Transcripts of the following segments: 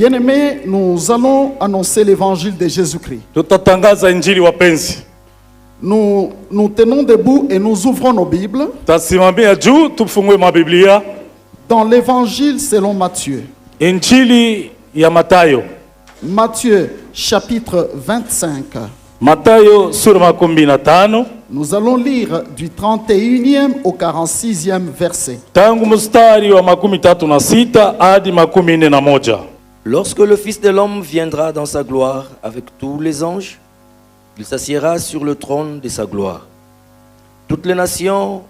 Bien-aimés, nous allons annoncer l'évangile de Jésus-Christ. Tutatangaza injili wapenzi. Nous tenons debout et nous ouvrons nos Bibles Tasimamia juu tufungue mabiblia. dans l'évangile selon Matthieu. Injili ya Matayo. Matthieu chapitre 25. Matayo sura 15. Nous allons lire du 31e au 46e verset. Tangu mstari wa 36 hadi 41. Lorsque le Fils de l'homme viendra dans sa gloire avec tous les anges, il s'assiera sur le trône de sa gloire. Toutes les nations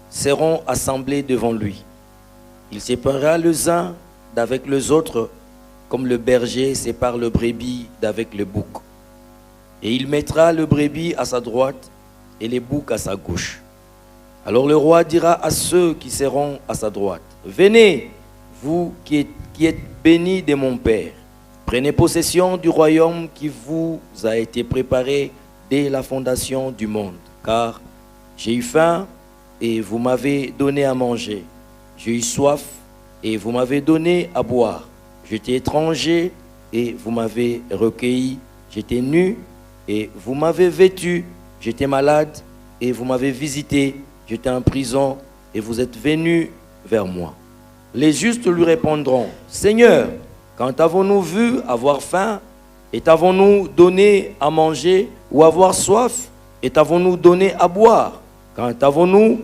seront assemblées devant lui. Il séparera les uns d'avec les autres, comme le berger sépare le brebis d'avec le bouc. Et il mettra le brebis à sa droite et les boucs à sa gauche. Alors le roi dira à ceux qui seront à sa droite, « Venez, vous qui êtes bénis de mon Père, prenez possession du royaume qui vous a été préparé dès la fondation du monde. Car j'ai eu faim et vous m'avez donné à manger. J'ai eu soif et vous m'avez donné à boire. J'étais étranger et vous m'avez recueilli. J'étais nu et vous m'avez vêtu. J'étais malade et vous m'avez visité. J'étais en prison et vous êtes venus vers moi. » Les justes lui répondront, « Seigneur, quand avons-nous vu avoir faim et t'avons-nous donné à manger, ou avoir soif et t'avons-nous donné à boire? Quand avons-nous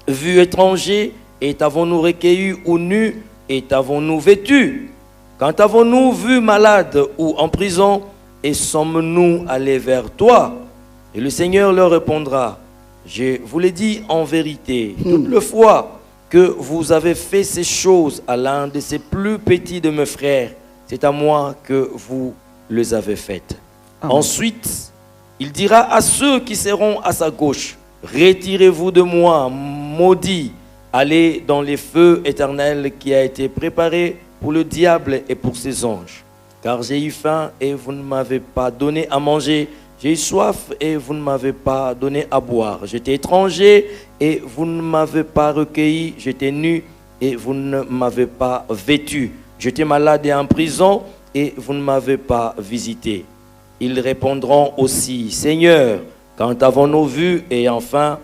vu étranger et t'avons-nous recueilli, ou nu et t'avons-nous vêtu? Quand avons-nous vu malade ou en prison et sommes-nous allés vers toi? » Et le Seigneur leur répondra, « Je vous l'ai dit en vérité, toute la fois que vous avez fait ces choses à l'un de ces plus petits de mes frères, c'est à moi que vous les avez faites. » Ensuite, il dira à ceux qui seront à sa gauche, « Retirez-vous de moi, maudits, allez dans les feux éternels qui a été préparé pour le diable et pour ses anges. Car j'ai eu faim et vous ne m'avez pas donné à manger. J'ai eu soif et vous ne m'avez pas donné à boire. J'étais étranger et vous ne m'avez pas recueilli. J'étais nu et vous ne m'avez pas vêtu. J'étais malade et en prison et vous ne m'avez pas visité. » Ils répondront aussi, « Seigneur, quand avons-nous vu ayant faim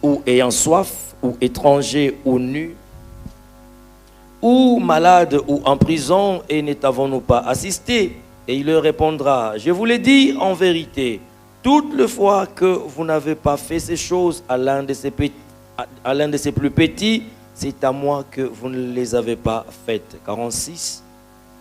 ou ayant soif ou étranger ou nu ou malade ou en prison et ne t'avons-nous pas assisté ?» Et il leur répondra, « Je vous l'ai dit en vérité, toutes les fois que vous n'avez pas fait ces choses à l'un de ces plus petits, c'est à moi que vous ne les avez pas faites. » 46.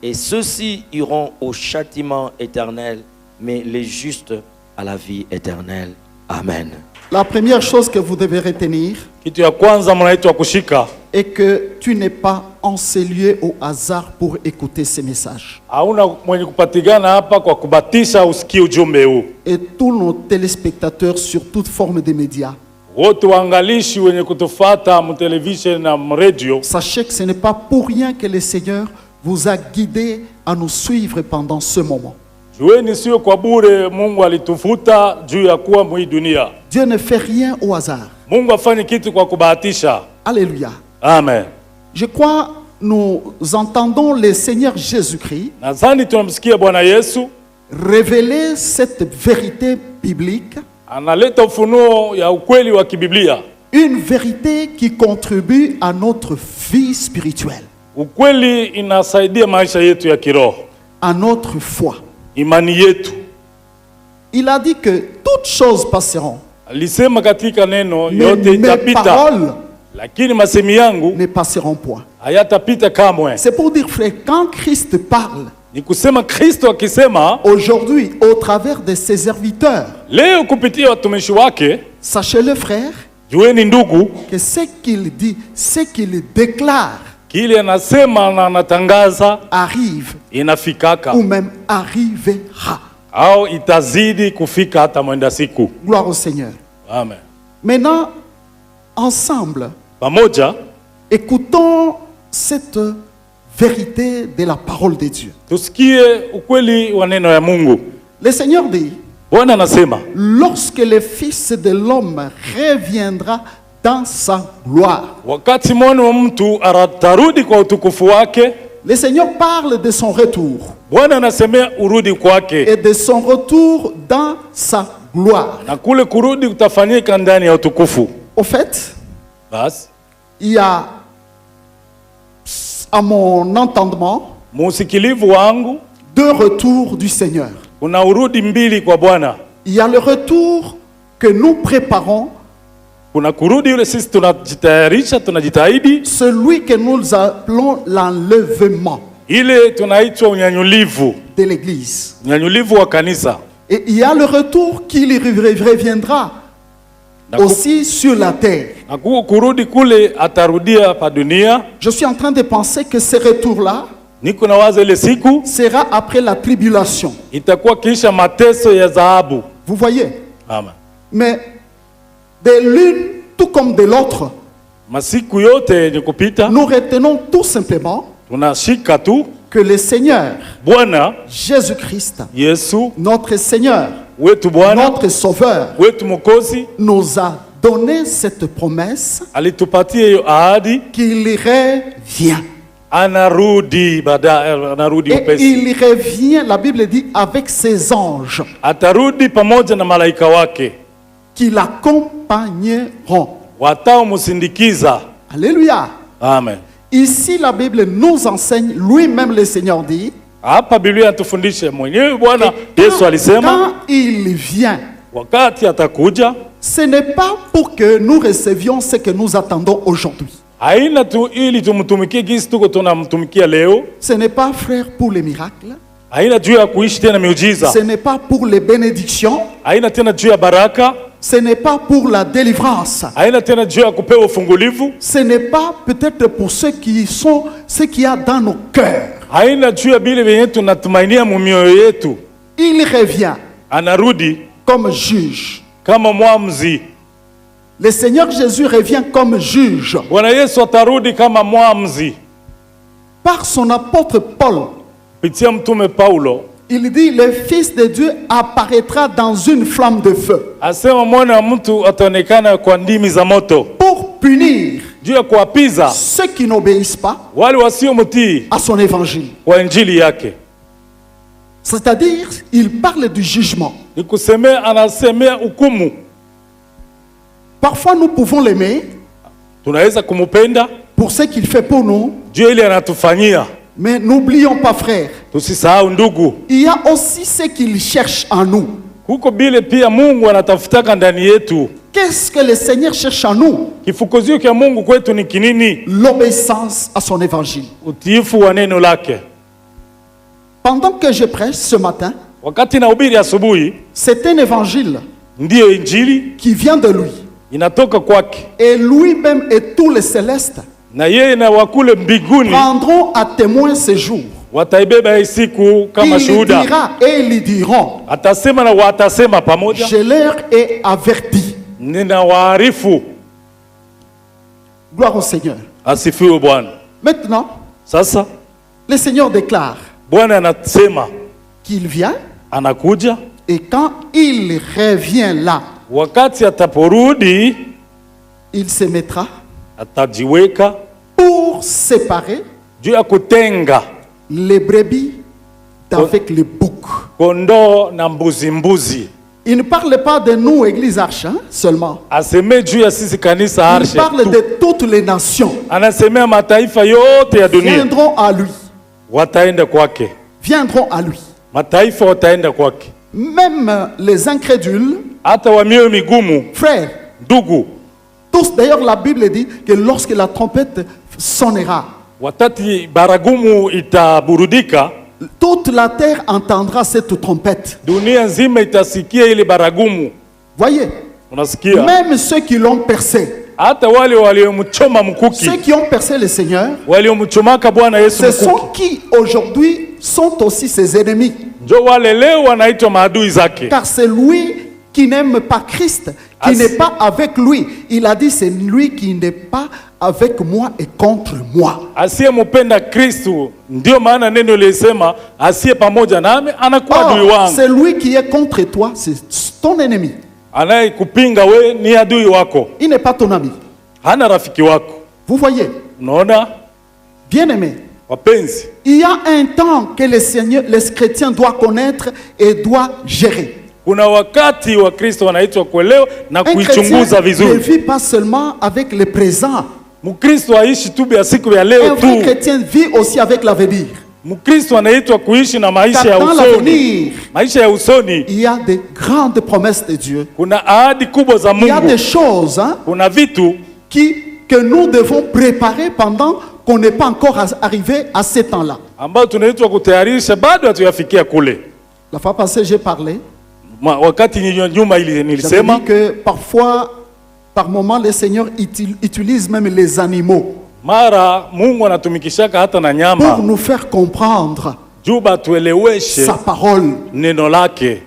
Et ceux-ci iront au châtiment éternel, mais les justes à la vie éternelle. Amen. La première chose que vous devez retenir Kitu ya kwanza mnaitwa kushika. est que tu n'es pas encellué au hasard pour écouter ces messages. Hauna mwenye kupatikana hapa kwa kubatisha usikie ujumbe huu. Et tous nos téléspectateurs sur toute forme de médias, Wote waangalishi wenye kutufata mu television na mu radio, sachez que ce n'est pas pour rien que le Seigneur vous a guidés à nous suivre pendant ce moment. jueni sio kwa bure Mungu alitufuta juu ya kuwa mwi dunia. Dieu ne fait rien au hasard. Mungu afanye kitu kwa kubahatisha. Alléluia. Amen. Je crois nous entendons le Seigneur Jésus-Christ Nadhani tunamsikia Bwana Yesu révéler cette vérité biblique, analeta ufunuo ya ukweli wa kibiblia. une vérité qui contribue à notre vie spirituelle, Ukweli inasaidia maisha yetu ya kiroho, à notre foi. imani yetu. Il a dit que toutes choses passeront, Alisema katika neno mais yote mes itapita, paroles lakini masemi yangu ne passeront point. hayatapita kamwe. C'est pour dire, frère, quand Christ parle, Ni kusema Kristo akisema aujourd'hui, au travers de ses serviteurs, leo kupitia watumishi wake, sachez-le, frère, jueni ndugu, que ce qu'il dit, ce qu'il déclare, kile anasema na anatangaza arrive inafikaka ou même arrivera. au itazidi kufika hata mwenda siku. Gloire au Seigneur. Amen. Maintenant, ensemble, Pamoja écoutons cette vérité de la parole de Dieu. tusikie ukweli wa neno ya Mungu. Le Seigneur dit, Bwana anasema lorsque le Fils de l'homme reviendra dans sa gloire, wakati mwana wa mtu atarudi kwa utukufu wake, Le Seigneur parle de son retour Bwana anasemea urudi kwake, et de son retour dans sa gloire. na kule kurudi kutafanyika ndani ya utukufu. Au fait, Basi il y a, à mon entendement, musikilivu wangu, deux retours du Seigneur. kuna urudi mbili kwa Bwana. Il y a le retour que nous préparons, Kuna kurudi yule sisi tunajitayarisha, tunajitahidi, celui que nous appelons l'enlèvement ile tunaitwa unyanyulivu, de l'Église. unyanyulivu wa kanisa. Et il y a le retour qui reviendra Na ku- aussi sur la terre. na kurudi kule atarudia pa dunia. Je suis en train de penser que ce retour-là Niko na wazo ile siku sera après la tribulation. itakuwa kisha mateso ya dhahabu. Vous voyez? Amen. Mais de l'une, tout comme de l'autre, Masiku yote yenye kupita nous retenons tout simplement tunashika tu que le Seigneur, Bwana Jésus-Christ, Yesu notre Seigneur, wetu, Bwana notre Sauveur, wetu Mwokozi nous a donné cette promesse alitupatia hiyo ahadi, qu'il revient. anarudi baadaye, anarudi Et upesi, il revient, la Bible dit, avec ses anges atarudi pamoja na malaika wake qui l'accompagneront. wataomsindikiza. Alléluia. Amen. Ici, la Bible nous enseigne, lui-même le Seigneur dit, Hapa Biblia atufundishe mwenyewe Bwana que Yesu alisema quand il vient, wakati atakuja, ce n'est pas pour que nous recevions ce que nous attendons aujourd'hui. haina tu ili tumtumikie gisi tuko tunamtumikia leo, Ce n'est pas, frère, pour les miracles. haina juu ya kuishi tena miujiza, Ce n'est pas pour les bénédictions. haina tena juu ya baraka, Ce n'est pas pour la délivrance. haina tena juu ya kupewa ufungulivu, Ce n'est pas peut-être pour ceux qui sont, ce qu'il y a dans nos cœurs. haina juu ya vile vyenye tunatumainia mumioyo yetu. Il revient Anarudi comme juge. kama mwamuzi. Le Seigneur Jésus revient comme juge. Bwana Yesu atarudi kama mwamuzi. Par son apôtre Paul, Pitia mtume Paulo il dit, le Fils de Dieu apparaîtra dans une flamme de feu asema mwana wa mtu ataonekana kwa ndimi za moto, pour punir juu ya kuwapiza ceux qui n'obéissent pas wale wasiomtii à son évangile. kwa injili yake. C'est-à-dire, il parle du jugement. Ni kusemea, anasemea hukumu. Parfois, nous pouvons l'aimer Tunaweza kumupenda pour ce qu'il fait pour nous, juu ile anatufanyia, mais n'oublions pas, frère, tusisahau ndugu, il y a aussi ce qu'il cherche en nous. huko bile pia Mungu anatafutaka ndani yetu. Qu'est-ce que le Seigneur cherche en nous? Kifukuzio kya Mungu kwetu ni kinini? L'obéissance à son évangile. Utiifu wa neno lake. Pendant que je prêche ce matin, Wakati nahubiri asubuhi, c'est un évangile ndiyo injili qui vient de lui. inatoka kwake, Et lui-même et tous les célestes na yeye na wakule mbinguni prendront à témoin ce jour. wataibeba hii siku kama Il shuhuda. dira et ils diront, Atasema na watasema pamoja, je leur ai averti. ninawaarifu. Gloire au Seigneur. Asifiwe Bwana. Maintenant, Sasa le Seigneur déclare Bwana anasema qu'il vient anakuja, et quand il revient là, wakati ataporudi il se mettra atajiweka pour séparer juu ya kutenga les brebis d'avec les boucs. kondoo na mbuzi. Il ne parle pas de nous, Église Arche, hein, seulement. Aseme juu ya sisi kanisa Il Arshe parle tu. de toutes les nations. Anasemea mataifa yote ya dunia Viendront à lui. wataenda kwake, Viendront à lui. mataifa wataenda kwake, Même les incrédules, hata wa mioyo migumu. frères, Ndugu, tous, d'ailleurs la Bible dit que lorsque la trompette sonnera, watati baragumu itaburudika, toute la terre entendra cette trompette. dunia nzima itasikia ile baragumu. Voyez, Unasikia? même ceux qui l'ont percé, Hata wale waliomchoma mkuki, ceux qui ont percé le Seigneur, waliomchomaka Bwana Yesu ce sont mkuki, qui aujourd'hui sont aussi ses ennemis. njo wale leo wanaitwa maadui zake. Car c'est lui qui n'aime pas Christ, qui As- n'est pas avec lui. Il a dit, c'est lui qui n'est pas avec moi et contre moi. Asiyempenda Kristu, ndio maana neno lisema asiye pamoja nami anakuwa adui Or, wangu. c'est lui qui est contre toi, c'est ton ennemi. Anayekupinga we ni adui wako, Il n'est pas ton ami. hana rafiki wako. Vous voyez, Unaona bien-aimé, Wapenzi, il y a un temps que les chrétiens doivent connaître et doivent gérer. kuna wakati wa Kristo wanaitwa kuelewa na Un kuichunguza chrétien ne vizuri. vit pas seulement avec le présent. Mkristo aishi tu ya siku ya Un leo vrai tu. chrétien vit aussi avec l'avenir. Mkristo anaitwa kuishi na maisha ya Car dans usoni. l'avenir, Maisha ya usoni il y a de grandes promesses de Dieu. kuna ahadi kubwa za Il y a Mungu. des choses Kuna vitu que nous devons préparer pendant qu'on n'est pas encore arrivé à ce temps-là. ambao tunaitwa kutayarisha, bado hatuyafikia kule. La fois passée, j'ai parlé. Wakati nyuma J'avais nilisema dit que parfois, par moment, le Seigneur utilise même les animaux mara Mungu anatumikishaka hata na pour nyama nous faire comprendre juba tueleweshe sa parole. neno lake.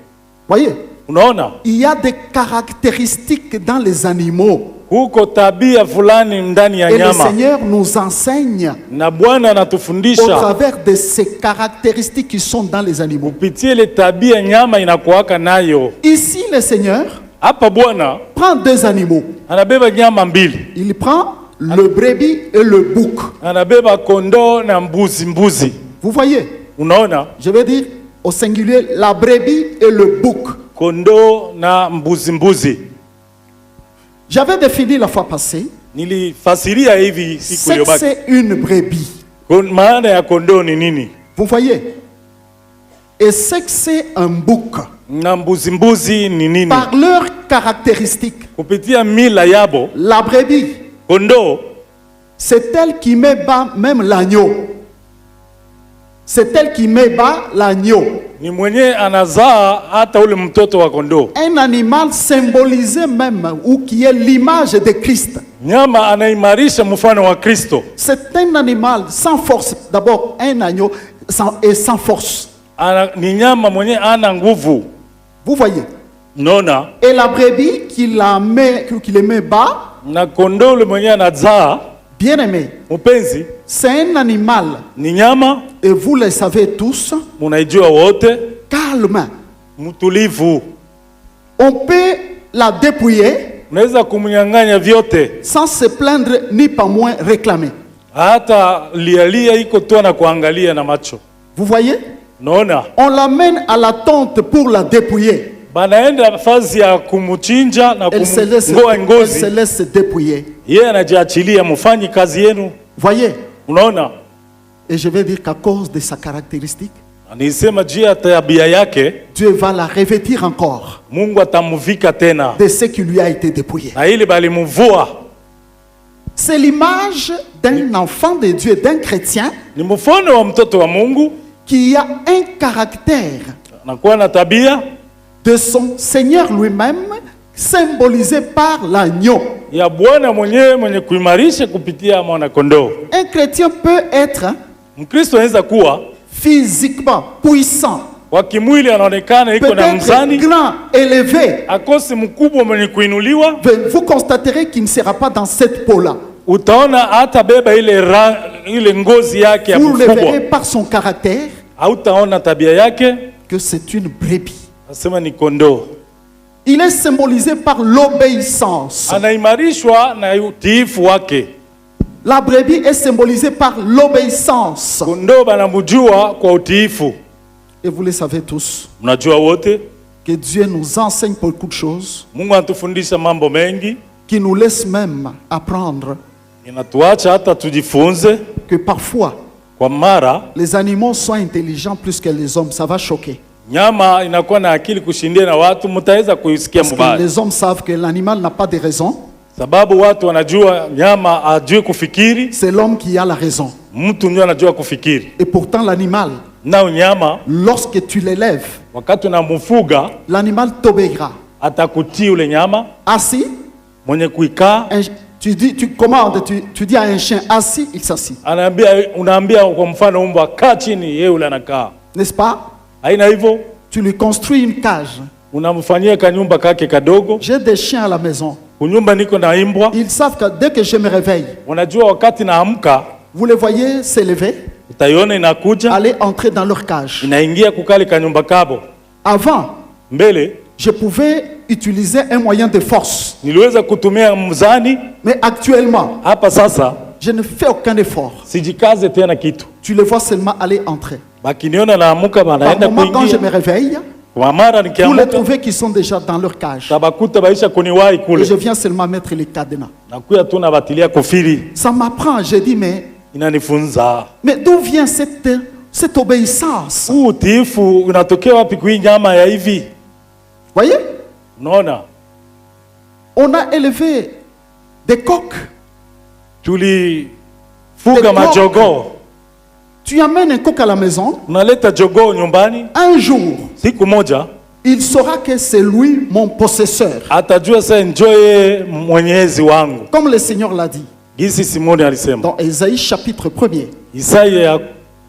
Voyez, Unaona, il y a des caractéristiques dans les animaux. huko tabia fulani ndani ya Et le nyama, Seigneur nous enseigne na Bwana au anatufundisha travers de ces caractéristiques qui sont dans les animaux. kupitia ile tabia nyama inakuwaka nayo. Ici, le Seigneur Hapa Bwana prend deux animaux. anabeba nyama mbili, Il prend le brebis et le bouc. anabeba kondoo na mbuzi. Vous voyez, Unaona, je vais dire au singulier la brebis et le bouc. kondoo na mbuzi. J'avais défini la fois passée Nilifasiria hivi siku ce que iliyobaki. c'est une brebis. Maana ya kondoo ni nini Vous voyez, et ce que c'est un bouc. na mbuzi ni nini? Par leurs caractéristiques, Kupitia mila yabo, la brebis, kondoo c'est elle qui met bas même l'agneau. C'est elle qui met bas l'agneau. ni mwenye anazaa hata ule mtoto wa kondoo. Un animal symbolisé même, ou qui est l'image de Christ. Nyama anaimarisha mfano wa Kristo. C'est un animal sans force. D'abord, un agneau sans force. Ni nyama mwenye ana nguvu. Vous voyez. Nona, Et la brebis qui les met bas, na kondoo ule mwenye anazaa, bien aimé, mpenzi, c'est un animal, ni nyama, et vous le savez tous, munaijua wote, calme. mtulivu. On peut la dépouiller Unaweza kumnyang'anya vyote, sans se plaindre ni pas moins réclamer. hata lialia iko tu na kuangalia na macho. Vous voyez? Naona On l'amène à la tente pour la dépouiller. banaenda nafasi ya kumuchinja na Elle se kumngoa ngozi, laisse dépouiller. yeye anajiachilia, mfanyi kazi yenu. Voyez? Unaona, Et je vais dire qu'à cause de sa caractéristique, nisema juu ya tabia yake Dieu va la revêtir encore Mungu atamuvika tena de ce qui lui a été dépouillé. na ili balimuvua. C'est l'image d'un enfant de Dieu, d'un chrétien Ni mfano wa mtoto wa Mungu, qui a un caractère anakuwa na tabia de son Seigneur lui-même, symbolisé par l'agneau. ya Bwana mwenyewe mwenye kuimarisha kupitia mwana kondoo. Un chrétien peut être Mkristo anaweza kuwa physiquement puissant, kwa kimwili anaonekana iko na peut-être mzani, grand, élevé. akose mkubwa mwenye kuinuliwa, Vous constaterez qu'il ne sera pas dans cette peau-là. utaona hata beba ile ngozi yake ya Vous le verrez mkubwa, par son caractère hautaona tabia yake, que c'est une brebis. nasema ni kondoo. Il est symbolisé par l'obéissance. Anaimarishwa na utiifu wake. La brebis est symbolisée par l'obéissance. Kondoo banamjua kwa utiifu. Et vous le savez tous, Mnajua wote que Dieu nous enseigne beaucoup de choses, Mungu anatufundisha mambo mengi, qui nous laisse même apprendre inatuacha hata tujifunze. que parfois, Kwa mara les animaux sont intelligents plus que les hommes. Ça va choquer. nyama inakuwa na akili kushindia na watu, mtaweza kuisikia Parce que mbaya, les hommes savent que l'animal n'a pas de raison. sababu watu wanajua nyama ajui kufikiri, C'est l'homme qui a la raison. mtu ndio anajua kufikiri. Et pourtant, l'animal, Nao nyama lorsque tu l'élèves, wakati unamfuga l'animal t'obéira. atakutii ule nyama Assis, mwenye kuikaa, tu commandes, tu dis à un chien assis, il s'assit. unaambia kwa mfano mbwa kaa chini, yeye ule anakaa. N'est-ce pas? Haina hivyo, Tu lui construis une cage. unamfanyia kanyumba kake kadogo. J'ai des chiens à la maison. Kunyumba niko na imbwa, Ils savent que dès que je me réveille, unajua wakati naamka vous les voyez s'élever, utaiona inakuja aller entrer dans leur cage. inaingia kukali kanyumba kabo. Avant, Mbele je pouvais utiliser un moyen de force. niliweza kutumia mzani, Mais actuellement, hapa sasa Je ne fais aucun effort. sijikaze tena kitu. Tu les vois seulement aller entrer. Bakiniona naamuka Par banaenda moment, quand je me kuingia. réveille, Kwa mara vous les nikiamuka trouvez qui sont déjà dans leur cage. tabakuta baisha kuniwahi Et kule. je viens seulement mettre les cadenas. Nakuya tu nabatilia kofiri. Ça m'apprend. Je dis, Inanifunza. mais d'où vient cette obéissance? Huu utiifu unatokea wapi kwa hii nyama ya hivi? Voyez? Unaona? On a élevé des coqs. Tulifuga Des majogoo. Tu amènes un coq à la maison. Unaleta jogoo nyumbani, Un jour, siku moja il saura que c'est lui mon possesseur. atajua sasa njoye mwenyezi wangu. Comme le Seigneur l'a dit Gisi Simoni alisema. dans Ésaïe chapitre 1er. Isaya ya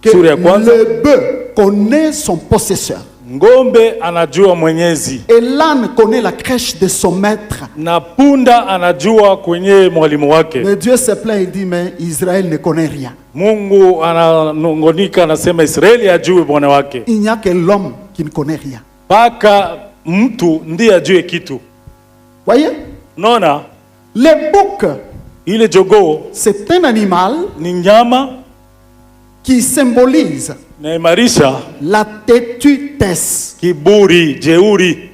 Que sura ya kwanza, le bœuf connaît son possesseur. ngombe anajua mwenyezi Et l'âne connaît la crèche de son maître. na punda anajua kwenye mwalimu wake. Mais Dieu se plaint, il dit, mais Israël ne connaît rien. Mungu ananungonika, anasema Israeli ajue bwana wake. Il n'y a que l'homme qui ne connaît rien. Paka mtu ndiye ajue kitu. Voyez? Unaona, Le bouc, ile jogoo c'est un animal ni nyama qui symbolise naimarisha la têtudesse, kiburi, jeuri,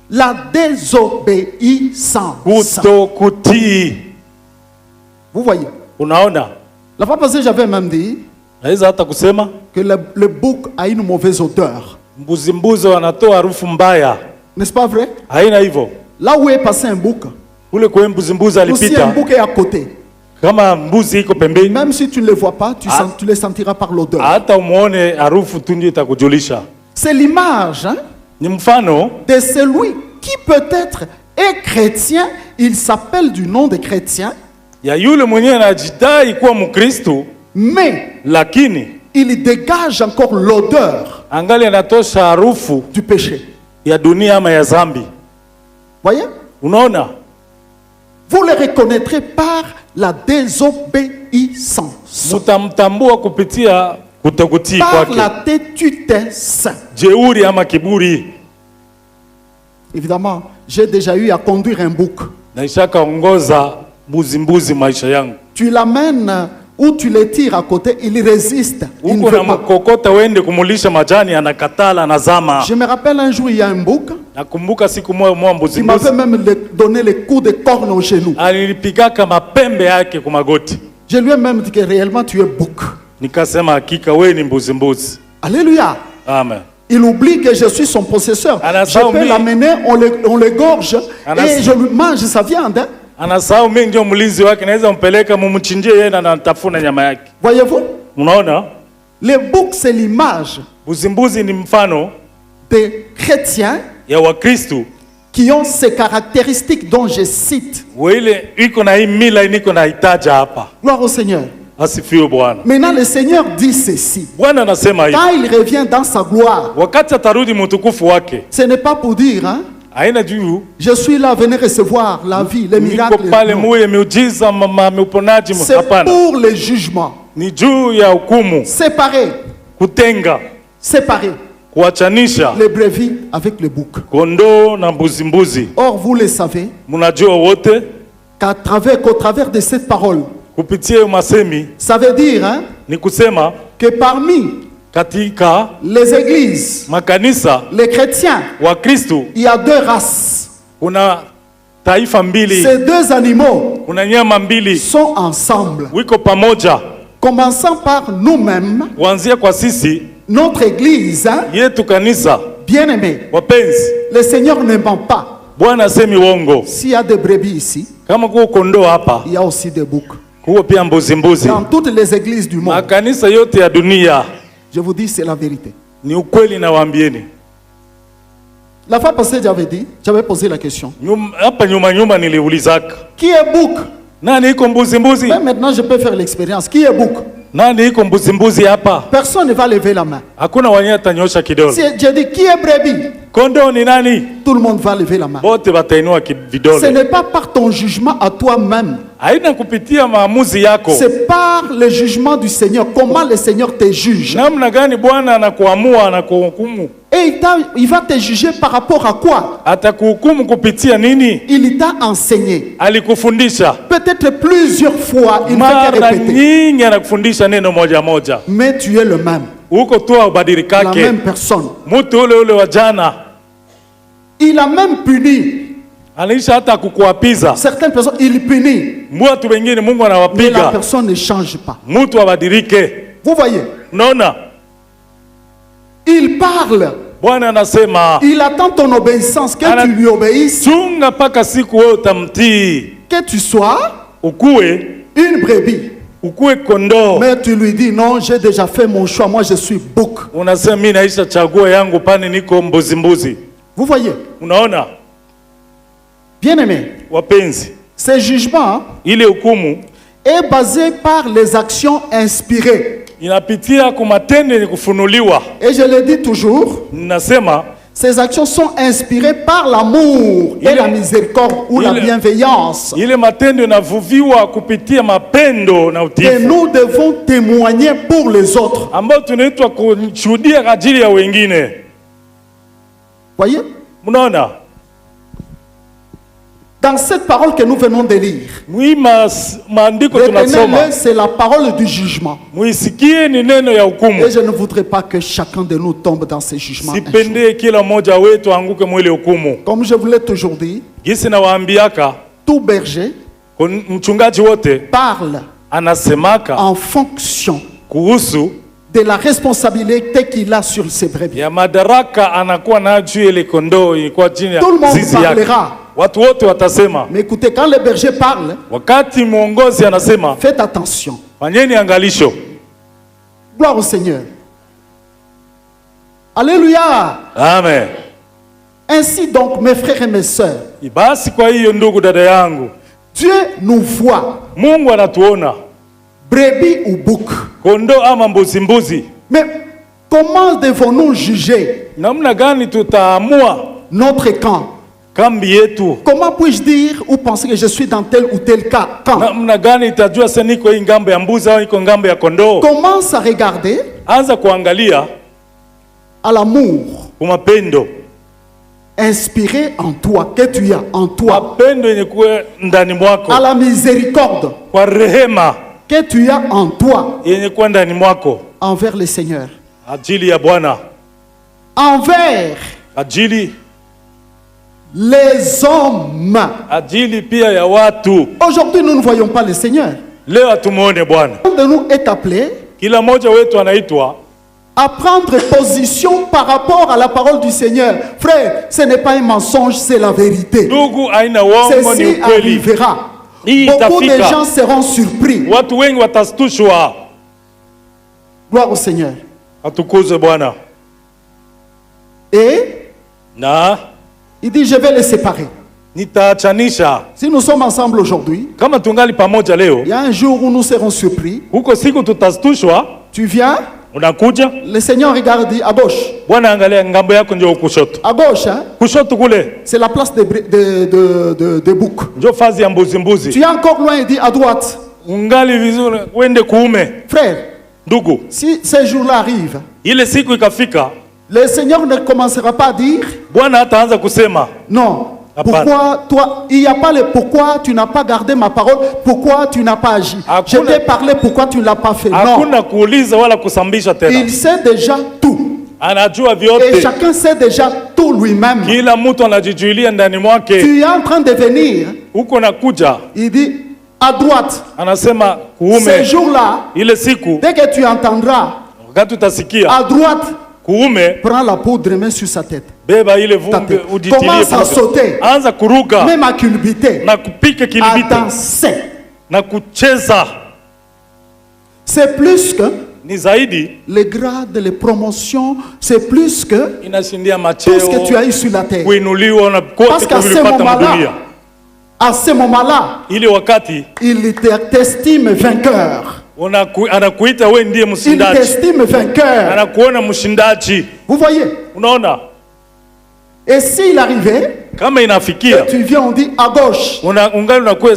la désobéissance. kuto kutii. Vous voyez? Unaona, La fois passée, j'avais même dit naweza hata kusema que le bouc a une mauvaise odeur. mbuzi wanatoa harufu mbaya. N'est-ce pas vrai? Haina hivyo. Là où est passé un bouc, Kule kwa mbuzi aussi un alipita, bouc est à côté. kama mbuzi iko pembeni, Même si tu ne le vois pas, tu le sentiras par l'odeur. hata umuone harufu tu ndio itakujulisha. C'est l'image, hein, Ni mfano de celui qui peut-être est chrétien, il s'appelle du nom de chrétien, ya yule mwenyewe anajidai kuwa Mkristo, mais lakini il dégage encore l'odeur angali anatosha harufu du péché. ya dunia ama ya zambi. Voyez? Unaona, Vous le reconnaîtrez par la désobéissance, mutamtambua kupitia kutokutii par kwake, la têtudesse. jeuri ama kiburi. Évidemment, j'ai déjà eu à conduire un bouc. Na ishakaongoza mbuzi maisha yangu. Tu l'amènes ou tu le tires à côté, il résiste. Il ne Huko veut na pas. mkokota wende kumulisha majani, anakatala, anazama. Je me rappelle un jour, il y a un bouc Nakumbuka siku moja qui m'avait même donné les coups de corne au genou. alipigaka mapembe yake kwa magoti. Je lui ai même dit que réellement tu es bouc. Nikasema hakika wewe ni mbuzi. Alléluia. Amen. Il oublie que je suis son possesseur. Je peux l'amener, on l'égorge et je lui mange sa viande. Hein. Anasahau mimi ndio mlinzi wake, naweza mpeleka mumchinjie yeye na anatafuna nyama yake. Voyez-vous? Unaona? Le bouc, c'est l'image Mbuzi ni mfano des chrétiens ya Wakristo qui ont ces caractéristiques dont je cite. wale iko na hii mila niko na itaja hapa. Gloire au Seigneur. Asifiwe Bwana. Maintenant, le Seigneur dit ceci. Bwana anasema hivi, Quand il revient dans sa gloire, wakati atarudi mtukufu wake, ce n'est pas pour dire, hein, haina juu je suis là, venez recevoir la vie, les niko miracles. pale Non. muye miujiza uponaji. C'est Hapana, pour le jugement. ni juu ya hukumu, Séparer, kutenga, séparer kuachanisha les brebis avec le bouc. kondoo na mbuzi. Or, vous le savez, Mnajua wote qu'au travers de cette parole, kupitia masemi ça veut dire, hein, ni kusema que parmi katika les églises, makanisa les chrétiens, wa Kristo il y a deux races. kuna taifa mbili, Ces deux animaux kuna nyama mbili sont ensemble. wiko pamoja, Commençons par nous-mêmes, kuanzia kwa sisi notre église, hein, yetu kanisa. bien-aimés. Wapenzi, Le Seigneur ne ment pas. Bwana asemi uongo. S'il y a des brebis ici, Kama kuko kondoo hapa, il y a aussi des boucs. kuko pia mbuzi. Dans toutes les églises du monde, Makanisa yote ya dunia, je vous dis, c'est la vérité. ni ukweli na waambieni. La fois passée, j'avais posé la question. Hapa nyuma niliulizaka, Qui est bouc? nani iko mbuzi? Mais maintenant, je peux faire l'expérience. Qui est bouc? Nani iko mbuzi hapa? Personne ne va lever la main. Hakuna wenye atanyosha kidole. Si je dis qui est brebis, Kondoo ni nani? tout le monde va lever la main. Bote batainua Ce vidole. n'est pas par ton jugement à toi-même. Haina kupitia maamuzi yako. C'est par le jugement du Seigneur. Comment le Seigneur te juge. Namna gani Bwana anakuamua, anakuhukumu? Et il va te juger par rapport à quoi? Atakuhukumu kupitia nini? Il t'a enseigné. Alikufundisha. Peut-être plusieurs fois, il va te Mara répéter. nyingi anakufundisha neno moja moja. Mais tu es le même. Uko tu La ubadilike. même personne. Mtu ule ule wa jana. Il a même puni. Anaisha hata kukuapiza. Certaines personnes, il punit. Watu wengine Mungu Mais la anawapiga. personne ne change pas. Mtu abadilike. Vous voyez? Unaona? Il parle. Bwana anasema Il attend ton obéissance, que tu lui obéisses, chunga paka siku wewe utamtii. que tu sois Ukue une brebis. kondoo. Mais tu lui dis non, j'ai déjà fait mon choix, moi je suis bouc. Unasema mimi naisha chagua yangu pani niko mbuzi. Vous voyez? Unaona? Bien-aimé, Wapenzi, ce jugement ile hukumu est basé par les actions inspirées. inapitia kwa matendo yenye kufunuliwa. Et je le dis toujours, Nasema ces actions sont inspirées par l'amour et la miséricorde ou la bienveillance. ile matendo yanavuviwa kupitia mapendo na Et utiifu nous devons témoigner pour les autres. ambao tunaitwa kushuhudia kwa ajili ya wengine. Voyez? Mnaona? Dans cette parole que nous venons de lire, Maandiko tunasoma. retenez-le, c'est la parole du jugement. Muisikie ni neno ya hukumu. Et je ne voudrais pas que chacun de nous tombe dans ces jugements. un jour. Sipende kila mmoja wetu anguke mwile hukumu. Comme je vous l'ai toujours dit, Gisi na waambiaka tout berger mchungaji wote parle anasemaka en fonction kuhusu de la responsabilité qu'il a sur ses brebis. ya madaraka anakuwa nayo juu ile kondoo ilikuwa chini ya Tout le monde zizi yake. parlera. Watu wote watasema. Mais écoutez, quand le berger parle, Wakati mwongozi anasema, faites attention. fanyeni angalisho. Gloire au Seigneur. Alléluia. Amen. Ainsi donc, mes frères et mes sœurs, Basi kwa hiyo ndugu dada yangu, Dieu nous voit, Mungu anatuona brebis ou bouc. kondoo ama mbuzi. Mais comment devons-nous juger Namna gani tutaamua notre camp? kambi yetu? Comment puis-je dire ou penser que je suis dans tel ou tel camp? Namna gani itajua sasa niko hii ngambo ya mbuzi au niko ngambo ya kondoo? Commence à regarder Anza kuangalia à l'amour mapendo. inspiré en toi, que tu as en toi, Mapendo yenye kuwa ndani mwako. à la miséricorde Kwa rehema que tu as en toi yenye kuwa ndani mwako. envers le Seigneur, Ajili ya Bwana. envers Ajili. les hommes. Ajili pia ya watu. Aujourd'hui, nous ne voyons pas le Seigneur. Leo atumuone Bwana. Chacun de nous est appelé Kila mmoja wetu anaitwa à prendre position par rapport à la parole du Seigneur. Frère, ce n'est pas un mensonge, c'est la vérité. ndugu aina uongo ni Ceci ukweli. arrivera. Hii Beaucoup de itafika. gens seront surpris. Watu wengi watastushwa. Gloire au Seigneur. Atukuzwe Bwana. Et Na il dit, je vais les séparer. nitaachanisha. Si nous sommes ensemble aujourd'hui, Kama tungali pamoja leo, il y a un jour où nous serons surpris. huko siku tutastushwa. Tu viens, Unakuja, le Seigneur regarde, dit, à gauche. Bwana angalia ngambo yako ndio kushoto. À gauche, hein, Kushoto kule c'est la place de bouc. ndio fazi ya mbuzi. Tu es encore loin, il dit, à droite. Ungali vizuri, wende kuume. Frère, Ndugu, si ces jours-là arrivent, ile siku ikafika, le Seigneur ne commencera pas à dire, Bwana hataanza kusema non, Apana. pourquoi toi, il n'y a pas le pourquoi tu n'as pas gardé ma parole, pourquoi tu n'as pas agi. Je Hakuna- t'ai parlé, pourquoi tu ne l'as pas fait. Non, hakuna kuuliza wala kusambisha tena. il sait déjà tout. Anajua Et vyote. chacun sait déjà tout lui-même. Kila mtu anajijulia ndani mwake. Tu es en train de venir, Huko nakuja, il dit, à droite. anasema Ces kuume. jours-là, Ile siku dès que tu entendras, wakati utasikia à droite, kuume, prends la poudre, mets sur sa tête. beba ile vumbi Tate. ujitilie Commence à poudre. sauter. Anza kuruka Même à culbuter, na kupika à kilibite danser. na kucheza. C'est plus que Ni zaidi les grades, les promotions, c'est plus que inashindia tout ce que tu as macheo, eu sur la terre. kuinuliwa na Parce kote qu'à ce kulipata moment-là, mdunia. à ce moment-là, Ile wakati il t'estime vainqueur. anakuita we ndiye Il mshindaji, t'estime vainqueur. anakuona mshindaji. Vous voyez? Unaona, Et s'il arrivait Kama inafikia tu viens, on dit à gauche. ungali unakuwa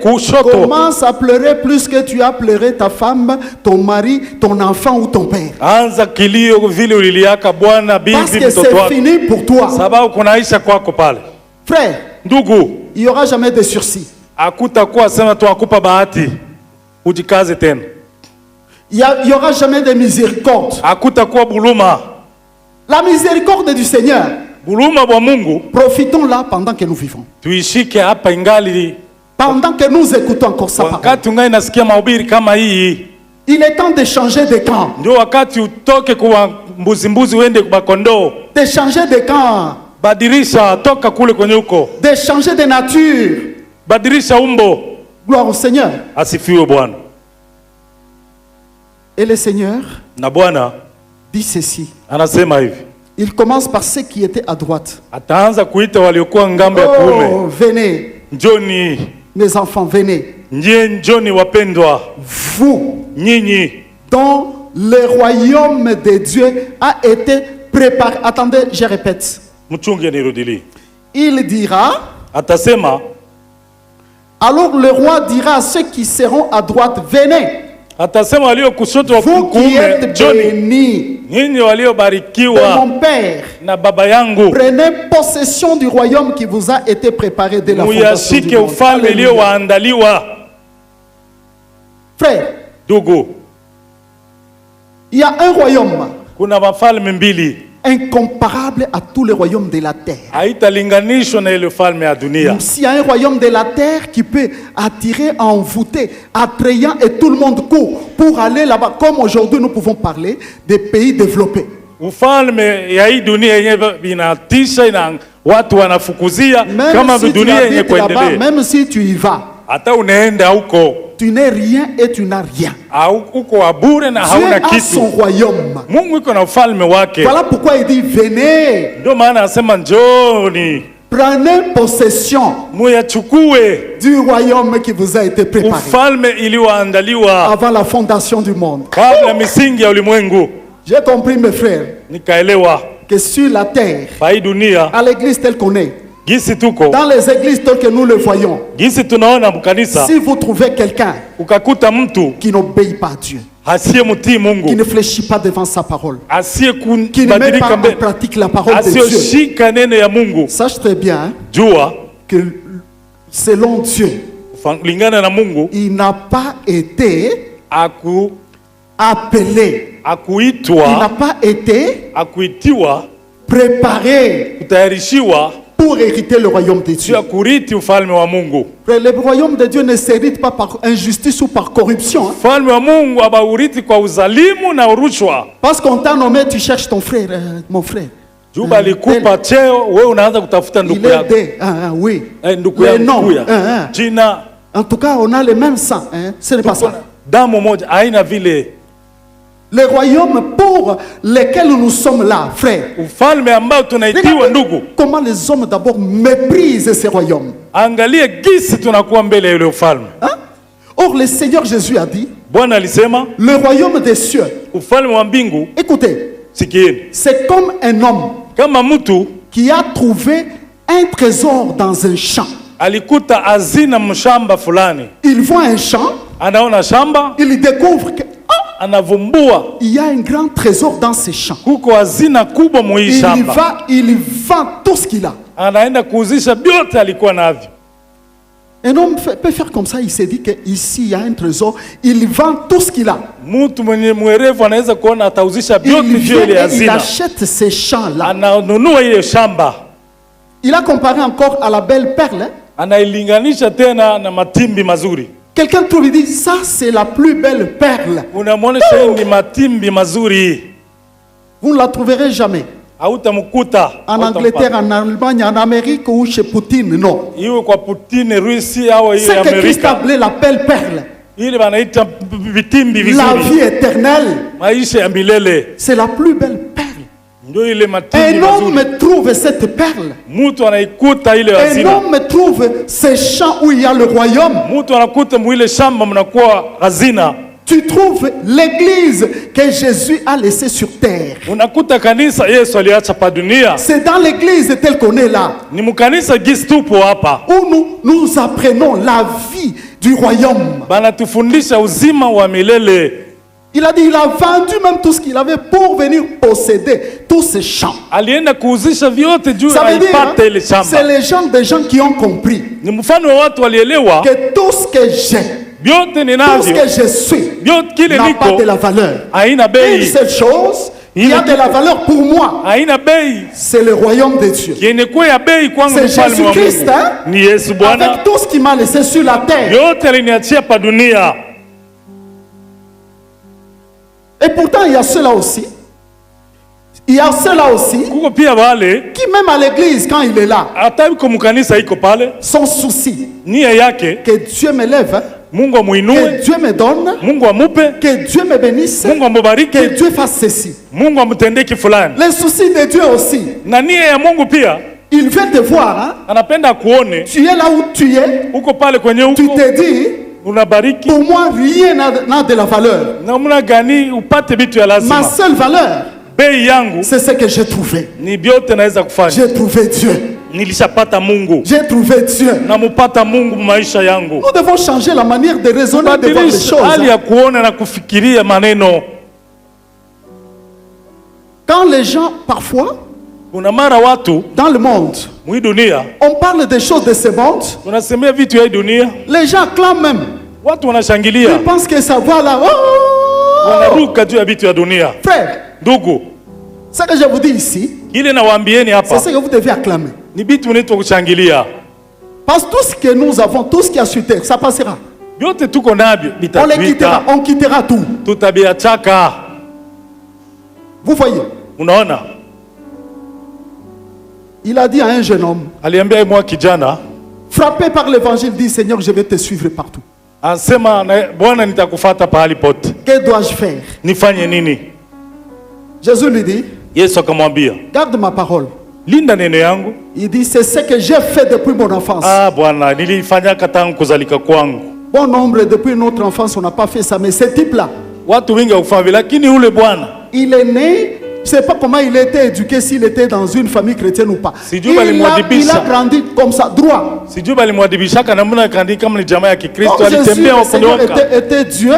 kushoto, Commence à pleurer plus que tu as pleuré ta femme, ton mari, ton enfant ou ton père. anza kilio vile uliliaka bwana, Parce bibi, que mtoto c'est wako, fini pour toi. sababu kunaisha kwako pale. Frère, Ndugu, il n'y aura jamais de sursis. hakutakuwa sema tunakupa bahati ujikaze tena, Il n'y aura jamais de miséricorde. hakutakuwa buluma. La miséricorde du Seigneur, Buluma bwa Mungu profitons-la pendant que nous vivons. tuishike hapa ingali Pendant que nous écoutons encore sa parole. wakati ungali nasikia mahubiri kama hii. Il est temps de changer de camp. Ndio wakati utoke kwa mbuzi uende kwa kondoo. De changer de camp. Badilisha, toka kule kwenye uko, De changer de nature. badilisha umbo. Gloire au Seigneur. Asifiwe Bwana. Et le Seigneur Na Bwana dit ceci. anasema hivi, Il commence par ceux qui étaient à droite. ataanza kuita waliokuwa ngambo ya kuume. Oh, venez, Njoni, mes enfants, venez. njoni wapendwa, Vous, nyinyi dont le royaume de Dieu a été préparé. Attendez, je répète. mchunge nirudili. Il dira, Atasema, alors le roi dira à ceux qui seront à droite, venez. atasema walio kushoto wa Vous qui kuume, êtes njoni. bénis Nyinyi de waliobarikiwa mon Père, na baba yangu, prenez possession du royaume qui vous a été préparé dès la fondation du muyashike monde. ufalme Alléluia. iliyowaandaliwa. Frère, Ndugu, il y a un royaume kuna mafalme mbili, incomparable à tous les royaumes de la terre. haitalinganishwa na ile falme ya dunia. S'il y a un royaume de la terre qui peut attirer, envoûter, attrayant et tout le monde court pour aller là-bas, comme aujourd'hui nous pouvons parler des pays développés. Ufalme ya hii dunia yenyewe inatisha, ina watu wanafukuzia kama Même si tu dunia yenye habites là-bas, kuendelea. même si tu y vas, Hata unaenda huko tu n'es rien et tu n'as rien. uko wa bure na Dieu hauna a son kitu. royaume. Mungu iko na ufalme wake. Voilà pourquoi il dit, venez, Ndio maana anasema njoni prenez possession muyachukue du royaume qui vous a été préparé ufalme iliyoandaliwa avant la fondation du monde. kabla misingi ya ulimwengu. J'ai compris, mes frères, Nikaelewa que sur la terre, pa hii dunia à l'église telle qu'on est, gisi tuko, dans les églises telles que nous le voyons, gisi tunaona mkanisa, si vous trouvez quelqu'un ukakuta mtu qui n'obéit pas à Dieu, asiyemtii qui Mungu, ne fléchit pas devant sa parole, asiye qui ne met pas kubadilika en mbele, pratique la parole de Dieu, asiyoshika neno ya Mungu, sache très bien hein, jua que selon Dieu, lingana na Mungu il n'a pas été appelé, il n'a akuitwa pas été akuitiwa préparé kutayarishiwa pour hériter le royaume de juu Dieu. ya kuriti ufalme wa Mungu. Le royaume de Dieu ne s'hérite pas par injustice ou par corruption. Hein. Ufalme wa Mungu abauriti kwa uzalimu na rushwa. Parce qu'on t'a nommé, tu cherches ton frère, mon frère. Juu balikupa cheo, wewe unaanza kutafuta Il ndugu est yako. oui. Ndugu Les yangu noms, kuya. Jina En tout cas, on a le même sang. Hein. Ce n'est pas ça. damu moja, haina vile. Le royaume pour lequel nous sommes là, frère. Ufalme ambao tunaitiwa Regardez ndugu. comment les hommes d'abord méprisent ces royaumes. Angalie gisi tunakuwa mbele ya yule ufalme. Hein? Or, le Seigneur Jésus a dit, Bwana alisema le royaume des cieux, ufalme wa mbingu, écoutez, sikieni, c'est comme un homme kama mtu qui a trouvé un trésor dans un champ. alikuta hazina mshamba fulani, Il voit un champ, anaona shamba, il découvre qu'il anavumbua y a un grand trésor dans ce champ. huko hazina kubwa muhii Il y shamba, va, il vend tout ce qu'il a. anaenda kuuzisha vyote alikuwa navyo. Un homme peut faire comme ça, il s'est dit qu'ici il y a un trésor, il vend tout ce qu'il a. Mtu mwenye mwerevu anaweza kuona atauzisha Il vyote juu vient ya ile et il hazina, achète ces champs-là. ananunua ile shamba, Il a comparé encore à la belle perle. Hein. anailinganisha tena na matimbi mazuri. Quelqu'un trouve, il dit, ça c'est la plus belle perle. Unamwonyesha hii ni matimbi mazuri, Vous ne la trouverez jamais. hautamkuta En Angleterre, en Allemagne, en Amérique ou chez Poutine, non. iwe kwa Putin Rusi au iwe C'est que Christ a Amerika, appelé la belle perle. ile wanaita vitimbi La vizuri, vie éternelle, maisha ya milele, c'est la plus belle perle. ndio ile matimbi Un mazuri. homme trouve cette perle. Mtu anaikuta ile Un hazina, homme trouve ces champs où il y a le royaume. mtu anakuta mwile shamba mnakuwa hazina. tu trouves l'église que Jésus a laissée sur terre. Unakuta kanisa Yesu aliacha pa dunia. C'est dans l'église telle qu'on est là, Ni mkanisa gisi tupo hapa. où nous apprenons la vie du royaume. Banatufundisha uzima wa milele. Il a dit, il a vendu même tout ce qu'il avait pour venir posséder tous ces champs. Alienda kuuzisha vyote juu Ça veut dire, aipate ile c'est shamba. les gens, des gens qui ont compris Ni mfano wa watu walielewa que tout ce que j'ai, vyote tout ce ninavyo, que je suis, vyote kile n'a pas niko de la valeur. haina Une bei, seule chose qui a de la valeur pour moi, haina bei. c'est le royaume de Dieu. Yenye kuwa ya bei kwangu C'est mfalme wa Jésus-Christ, Mungu. hein? Ni Yesu Bwana. Avec tout ce qui m'a laissé sur la terre. Yote aliniachia pa dunia. Et pourtant, il y a ceux-là aussi. Il y a ceux-là aussi Kuko pia wale qui, même à l'église, quand il est là, hata yuko mkanisa iko pale, son souci, nia yake que Dieu me lève, hein, Mungu que amuinue, Dieu me donne, Mungu amupe, que Dieu me bénisse, Mungu amubariki, que Dieu fasse ceci. Mungu amtendeki fulani. Les soucis de Dieu aussi. Na nia ya Mungu pia Il veut te voir. Hein? anapenda kuone Tu es là où tu es. uko pale kwenye Tu uko te dis, unabariki. pour moi, rien n'a de la valeur. Namna gani upate vitu ya Ma lazima? seule valeur, Bei yangu c'est ce que j'ai trouvé. ni vyote naweza kufanya. J'ai trouvé Dieu. Nilishapata Mungu, J'ai trouvé Dieu. namupata Mungu maisha yangu. Nous devons changer la manière de raisonner, de voir les Badilisha choses. hali ya kuona na kufikiria maneno. Quand les gens, parfois, Kuna mara watu dans le monde, mwi dunia on parle des choses de ce monde, tunasemea vitu ya hii dunia, les gens clament même. watu wanashangilia, Ils pensent que ça va là. Oh! wanaruka juu ya vitu ya dunia. Frère, Ndugu, ce que je vous dis ici, ile nawaambieni c'est hapa ce que vous devez acclamer. ni vitu mnaitwa kushangilia. Parce que tout ce que nous avons, tout ce qui est sur terre, ça passera. Vyote tuko navyo On les quittera, vitapita, on quittera tout. tutabiachaka. Vous voyez, Unaona, il a dit à un jeune homme, aliambia mwa kijana, frappé par l'évangile, dit Seigneur, je vais te suivre partout. anasema Bwana, nitakufata pahali pote, Que dois-je faire? nifanye nini? Jésus lui dit, Yesu akamwambia, garde ma parole. linda neno yangu. Il dit, c'est ce que j'ai fait depuis mon enfance. Ah Bwana, nilifanyaka tangu kuzalika kwangu. Bon nombre, depuis notre enfance, on n'a pas fait ça. Mais ce type-là, Watu wengi hawakufanya vile, lakini ule bwana il est né, je ne sais pas comment il a été éduqué, s'il était dans une famille chrétienne ou pas. Si Dieu Il va le a mwadibisha. grandi comme ça, droit. sijui balimwadibishaka namna kandi kama ni jamaa ya Kikristo, Comme Jésus, alitembea le Seigneur wakunyoka était Dieu.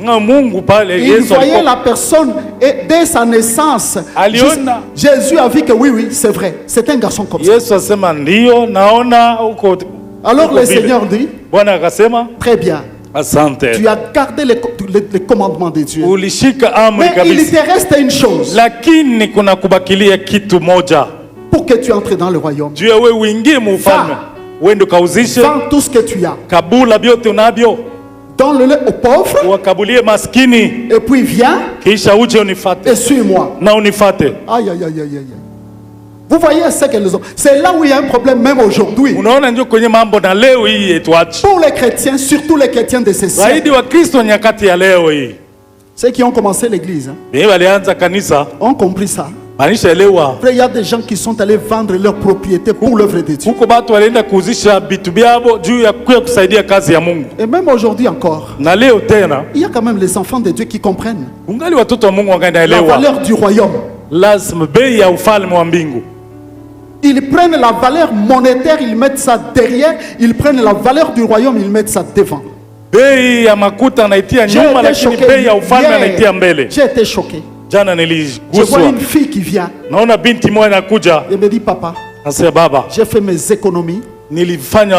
na Mungu pale. Il Yesu voyait alikuwa la personne et dès sa naissance. Aliona. Jésus a vu que oui, c'est vrai. C'est un garçon comme ça. Yesu asema ndio naona uko. Alors uko le vile. Seigneur dit, Bwana akasema très bien, asante, tu as gardé les commandements de Dieu. ulishika amri Mais il kabisa, te reste une chose lakini kuna kubakilia kitu moja pour que tu entres dans le royaume. juu ya wewe uingie mu ufalme. Wende kauzishe Vends tout ce que tu as. kabula vyote unavyo, Donne-le aux pauvres wakabulie maskini, et puis viens kisha uje unifate et suis-moi. na unifate. Aïe, aïe, aïe, aïe, aïe. Vous voyez ce que les hommes. C'est là où il y a un problème même aujourd'hui. Unaona ndio kwenye mambo na leo hii yetuachi Pour les chrétiens, surtout les chrétiens de ces siècles, zaidi wa Kristo nyakati ya leo hii. ceux qui ont commencé l'église, hein, Mimi walianza kanisa ont compris ça. manishaelewa. Après, il y a des gens qui sont allés vendre leurs propriétés pour l'œuvre de Dieu. Huko batu walienda kuuzisha vitu vyao juu ya kuya kusaidia kazi ya Mungu. Et même aujourd'hui encore, Na leo tena il y a quand même les enfants de Dieu qui comprennent ungali watoto wa Mungu la wakaendaelewa valeur du royaume. lazima bei ya ufalme wa mbingu. Ils prennent la valeur monétaire, ils mettent ça derrière. Ils prennent la valeur du royaume, ils mettent ça devant. Bei ya makuta anaitia J'ai nyuma, été lakini choqué. bei ya ufalme Hier, anaitia mbele. j'ai été choqué. Jana Je vois niliguswa, une fille qui vient naona binti moja inakuja, et me dit, papa, nasema baba, j'ai fait mes économies, nilifanya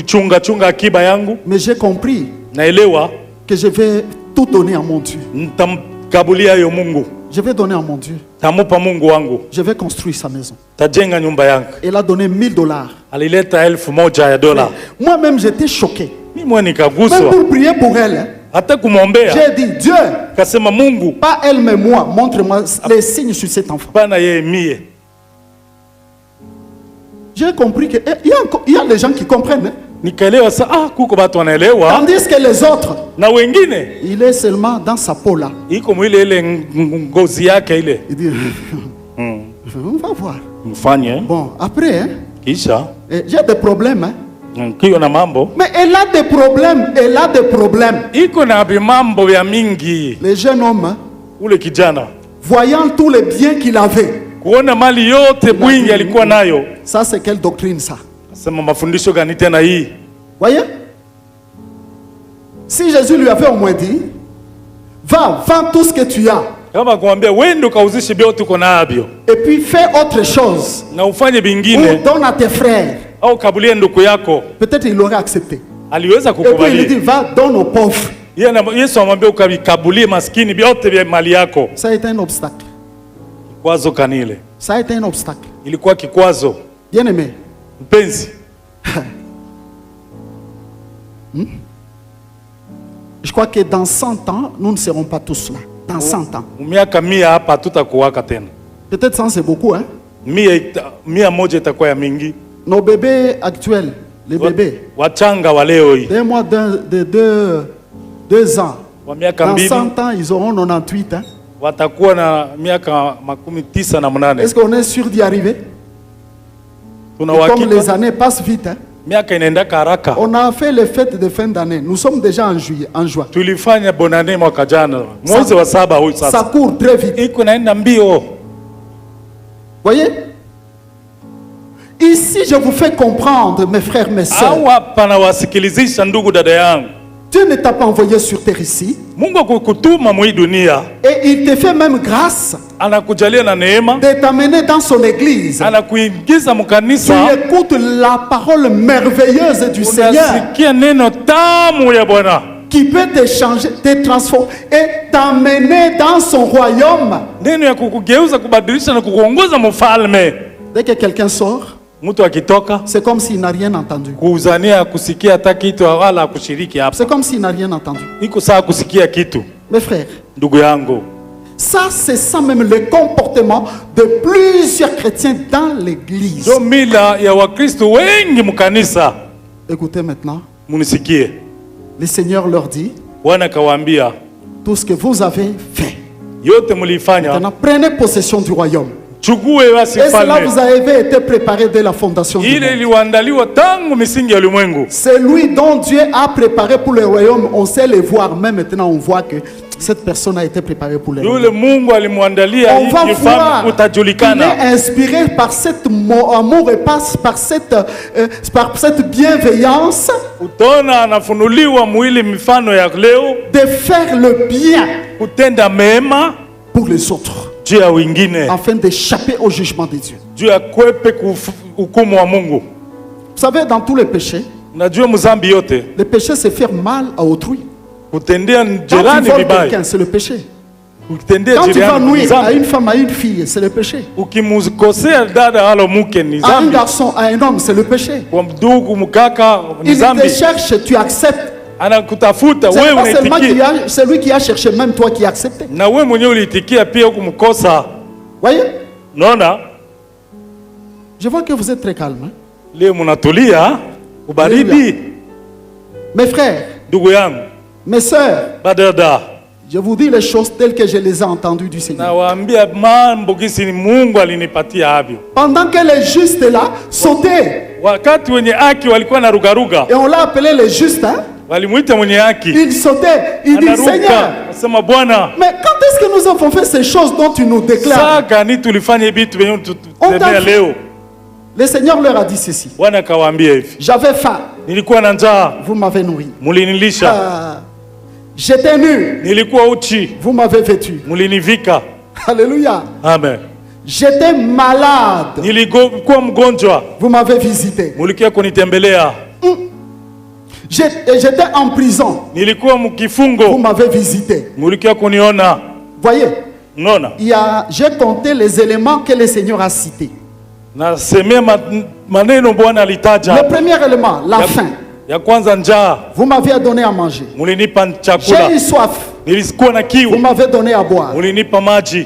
chunga akiba yangu, mais j'ai compris naelewa que je vais tout donner à mon Dieu. nitamkabulia yo Mungu, Je vais donner à mon Dieu. tamupa Mungu wangu, Je vais construire sa maison. tajenga nyumba yangu. Elle a donné $1000. Alileta 1,000 ya dola. Moi-même, j'étais choqué. Mimi mwenye Même nikaguswa, pour prier pour elle, hein, hata kumwombea j'ai dit, Dieu, kasema Mungu pas elle, mais moi, montre-moi les signes sur cet enfant. pana yeye mie. J'ai compris qu'il y a des gens qui comprennent. Hein. Nikaelewa sasa, kuko watu wanaelewa Tandis que les autres, na wengine il est seulement dans sa peau là. iko mwile ile ngozi yake ile. Il dit, on va voir. Mfanye Bon, après, hein, kisha j'ai des problèmes. Hein. Kio na mambo. Mais elle a des problèmes, elle a des problèmes. Iko na mambo ya mingi. Le jeune homme, Ule kijana. voyant tous les biens qu'il avait, Kuona mali yote bwingi alikuwa nayo. ça c'est quelle doctrine ça? Sema mafundisho gani tena hii? Voyez? Si Jésus lui avait au moins dit, va, vends tout ce que tu as, Kama kumwambia wende kauzishe vyote uko navyo et puis fais autre chose, na ufanye ou vingine donne à tes frères, au kabulie ndugu yako, peut-être il aurait accepté. aliweza Et puis il lui kukubalia. dit, va, donne aux pauvres. Yesu amwambia ukabikabulie maskini vyote vya mali yako. Ça a été un obstacle. Kikwazo kanile Ça a été un obstacle. ilikuwa kikwazo. Bien aimé, Mpenzi, je crois que dans 100 ans, nous ne serons pas tous là. Dans 100 ans. miaka 100 hapa hatutakuwaka tena. Peut-être 100 c'est beaucoup, hein? 100 moja itakuwa ya mingi. Nos bébés actuels, les bébés, Wachanga wa leo hii d'un mois, de 2 ans, wa miaka dans 2 100 ans, ils auront 98. Hein? watakuwa na miaka 98. Est-ce qu'on est sûr d'y arriver? Tuna Et comme les uhakika années passent vite, hein? miaka inaendaka haraka. On a fait les fêtes de fin d'année. Nous sommes déjà en juillet, en juin. Tulifanya bonane mwaka jana mwezi wa 7 huyu Ça sasa. court très vite. Iko naenda mbio. Voyez? Ici, je vous fais comprendre, mes frères, mes sœurs. Au hapa nawasikilizisha ndugu dada yangu. Dieu ne t'a pas envoyé sur terre ici. Mungu akukutuma mwa hii dunia, Et il te fait même grâce anakujalia na neema, de t'amener dans son église. anakuingiza Tu mkanisa, écoutes la parole merveilleuse du Seigneur unasikia neno tamu ya Bwana qui peut te changer, te transformer et t'amener dans son royaume. neno ya kukugeuza, kubadilisha na kukuongoza mfalme. Dès que quelqu'un sort, Mtu akitoka c'est comme s'il n'a rien entendu. kuuzania kusikia hata kitu wala kushiriki hapa, C'est comme s'il n'a rien entendu. iko saa kusikia kitu. Mes frères, Ndugu yangu, ça c'est ça même le comportement de plusieurs chrétiens dans l'église. ndio mila ya Wakristo wengi mkanisa. Écoutez maintenant, Munisikie, le Seigneur leur dit, Bwana kawaambia tout ce que vous avez fait, yote mlifanya, maintenant prenez possession du royaume. chukue basi Et cela mfalme. vous avez été préparé dès la fondation du Ile monde. iliandaliwa tangu misingi ya ulimwengu. C'est lui dont Dieu a préparé pour le royaume. On sait le voir, même maintenant on voit que cette personne a été préparée pour le royaume. Yule Mungu alimwandalia On va hii voir kifalme qu'il utajulikana. est inspiré par cet amour et par cette bienveillance Utaona anafunuliwa mwili mifano ya leo de faire le bien kutenda mema pour les autres, juu ya wengine, afin d'échapper au jugement de Dieu. juu ya kwepe hukumu wa Mungu. Vous savez, dans tous les péchés, Unajua mzambi yote le péché c'est faire mal à autrui. kutendea Quand tu jirani voles vibaya, quelqu'un, c'est le péché. kutendea Quand tu vas jirani ni nuire à dhambi. une femme, à une fille, c'est le péché. Ukimkosea dada alo mke ni À un dhambi, garçon, à un homme, c'est le péché. kwa ndugu mkaka ni Il te dhambi. cherche, tu acceptes. Anakutafuta C'est wewe pas seulement unaitikia, c'est lui qui a cherché, même toi qui as accepté. na wewe mwenyewe uliitikia pia kumkosa. Voyez? Naona Je vois que vous êtes très calme. Hein? leo mnatulia ubaridi. Mes frères, Ndugu yangu, mes sœurs, badada, je vous dis les choses telles que je les ai entendues du Seigneur. nawaambia mambo gisi ni Mungu alinipatia havyo. Pendant que les justes là sautaient, Wakati wenye haki walikuwa na rugaruga, et on l'a appelé les justes, hein? walimuita mwenye haki, Ils sautaient, ils disent Seigneur, anaruka asema, Bwana, mais quand est-ce que nous avons fait ces choses dont tu nous déclares? saa gani tulifanya vitu vyenye On tutendea t'a- leo? Le Seigneur leur a dit ceci. Bwana akawaambia hivi, J'avais faim, nilikuwa na njaa, vous m'avez nourri. mulinilisha, J'étais nu, nilikuwa uchi, vous m'avez vêtu. mulinivika. Alléluia. Amen. J'étais malade, Nilikuwa mgonjwa, vous m'avez visité. mulikia kunitembelea. J'étais en prison, Nilikuwa vous mkifungo, m'avez visité. mulikia kuniona. Voyez, Unaona, j'ai compté les éléments que le Seigneur a cités. nasemea maneno Bwana Le alitaja. premier élément, la faim. Ya kwanza njaa, Vous m'avez donné à manger. mulinipa J'ai chakula. eu soif. Nilikuwa na Vous kiu, m'avez donné à boire. mulinipa maji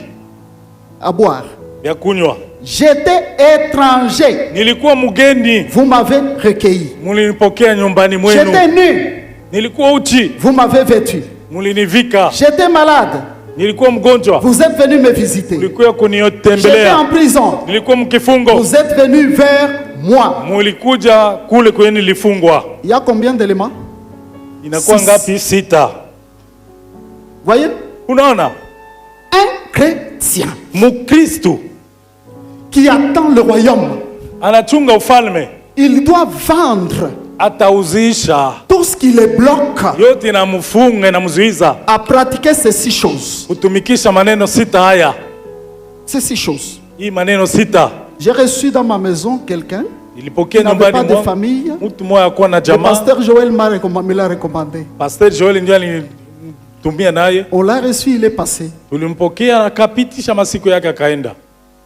À boire. ya kunywa. J'étais étranger. Nilikuwa mgeni, Vous m'avez recueilli. mulinipokea nyumbani J'étais mwenu. nu. Nilikuwa uchi, Vous m'avez vêtu. mulinivika. J'étais malade. nilikuwa mgonjwa, Vous êtes venu me visiter. mlikuwa J'étais kunitembelea, en prison. nilikuwa mkifungo, Vous êtes venu vers moi. mulikuja kule kwenye nilifungwa. Il y a combien d'éléments? Inakuwa Six. ngapi? 6. Voyez? Unaona, Un chrétien Mukristo qui attend le royaume, anachunga ufalme, il doit vendre atauzisha tout ce qui le bloque yote, inamfunga inamzuiza à pratiquer ces 6 choses. kutumikisha maneno 6 haya. Ces 6 choses. Hii maneno 6 J'ai reçu dans ma maison quelqu'un nilipokea qui n'avait pas nyumbani de mwangu, famille. mtu mmoja akuwa na Le jamaa. pasteur Joël me l'a recommandé. Pastor Joel ndiye alinitumia naye, On l'a reçu, il est passé. tulimpokea akapitisha masiku yake akaenda.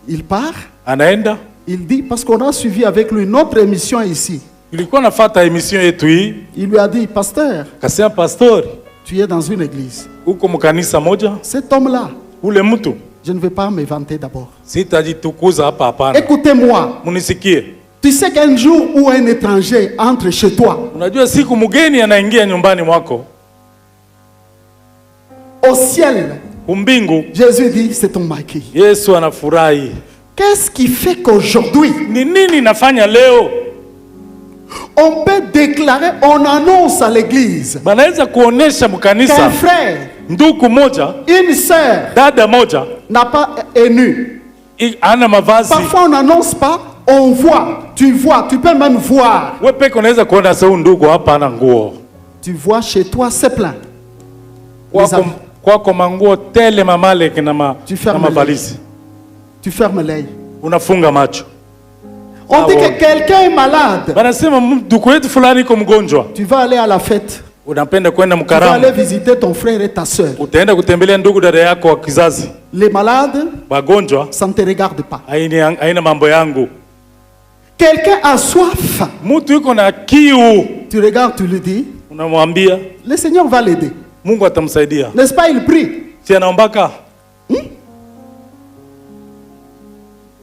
Il part, Anaenda, il dit, parce qu'on a suivi avec lui une autre émission ici. tulikuwa nafuata emission yetu hii, Il lui a dit, pasteur, akasema pastori, tu es dans une église. uko mkanisa moja, Cet homme-là, ule mtu je ne vais pas me vanter d'abord. sitajitukuza hapa, hapana, Écoutez-moi. munisikie. Tu sais qu'un jour où un étranger entre chez toi, Unajua siku mgeni anaingia nyumbani mwako, au ciel, kumbingu, Jésus dit, c'est ton maquis. Yesu anafurahi. Qu'est-ce qui fait qu'aujourd'hui, Ni nini nafanya leo? on peut déclarer, on annonce à l'église Banaweza kuonesha qu'un mkanisa, frère, ndugu moja, une sœur dada moja n'a pas est nu. ana mavazi. Parfois on n'annonce pas, on voit, tu peux même voir. Wewe peke unaweza kuona sasa ndugu hapa ana nguo. Tu vois chez toi, c'est plein. Les Kwako amis, kwako manguo tele mamale na Tu na fermes mavalizi. tu fermes l'œil. Unafunga macho. On dit que quelqu'un est malade. Banasema ndugu wetu fulani iko mgonjwa. Tu vas aller à la fête. Unapenda kwenda Tu vas aller mkaramu. visiter ton frère et ta sœur. Utaenda kutembelea ndugu dada yako wa kizazi. Les malades, Wagonjwa ça ne te regarde pas. haina mambo yangu. Quelqu'un a soif. Mtu yuko na kiu, Tu regardes, tu lui dis, unamwambia le Seigneur va l'aider. Mungu atamsaidia. N'est-ce pas, il prie. Si anaombaka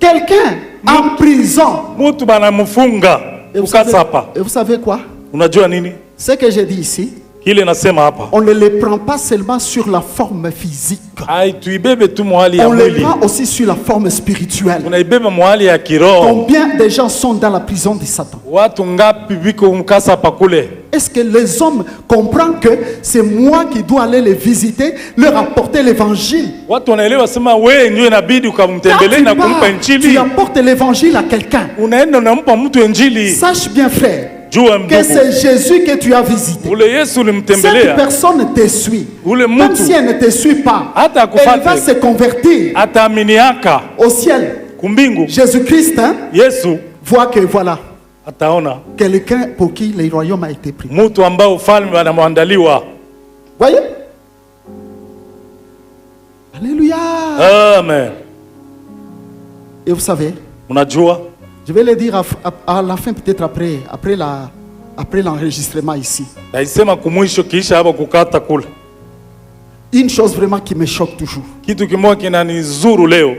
Quelqu'un en prison. mtu banamfunga ukasa hapa. Et vous savez quoi? Unajua nini? Ce que j'ai dit ici, Kile nasema hapa. on ne les prend pas seulement sur la forme physique. Ai tuibebe tu mwali ya On les mwili. prend aussi sur la forme spirituelle. Unaibeba mwali ya kiroho. Combien de gens sont dans la prison de Satan? Watu ngapi biko mkasa hapa kule? Est-ce que les hommes comprennent que c'est moi qui dois aller les visiter, leur apporter l'évangile? Watu wanaelewa sema wewe ndio inabidi Quand ukamtembelee tu na kumpa pars, tu injili. apportes l'évangile à quelqu'un. Unaenda unampa mtu injili. Sache bien, frère, Jua que ndugu. c'est Jésus que tu as visité. Ule Yesu Cette ulimtembelea. personne te suit. Ule Même mtu si elle ne te suit pas, hata elle va akufate se convertir ataaminiaka au ciel. kumbingu. Jésus-Christ hein, Yesu voit que voilà, ataona quelqu'un pour qui le royaume a été pris. mtu ambao ufalme anamwandaliwa. Voyez? Alléluia. Amen. Et vous savez, Unajua je vais le dire à la fin, peut-être après l'enregistrement ici. naisema kumwisho kisha hapo kukata kule. Une chose vraiment qui me choque toujours. Kitu kimoja kinanizuru leo.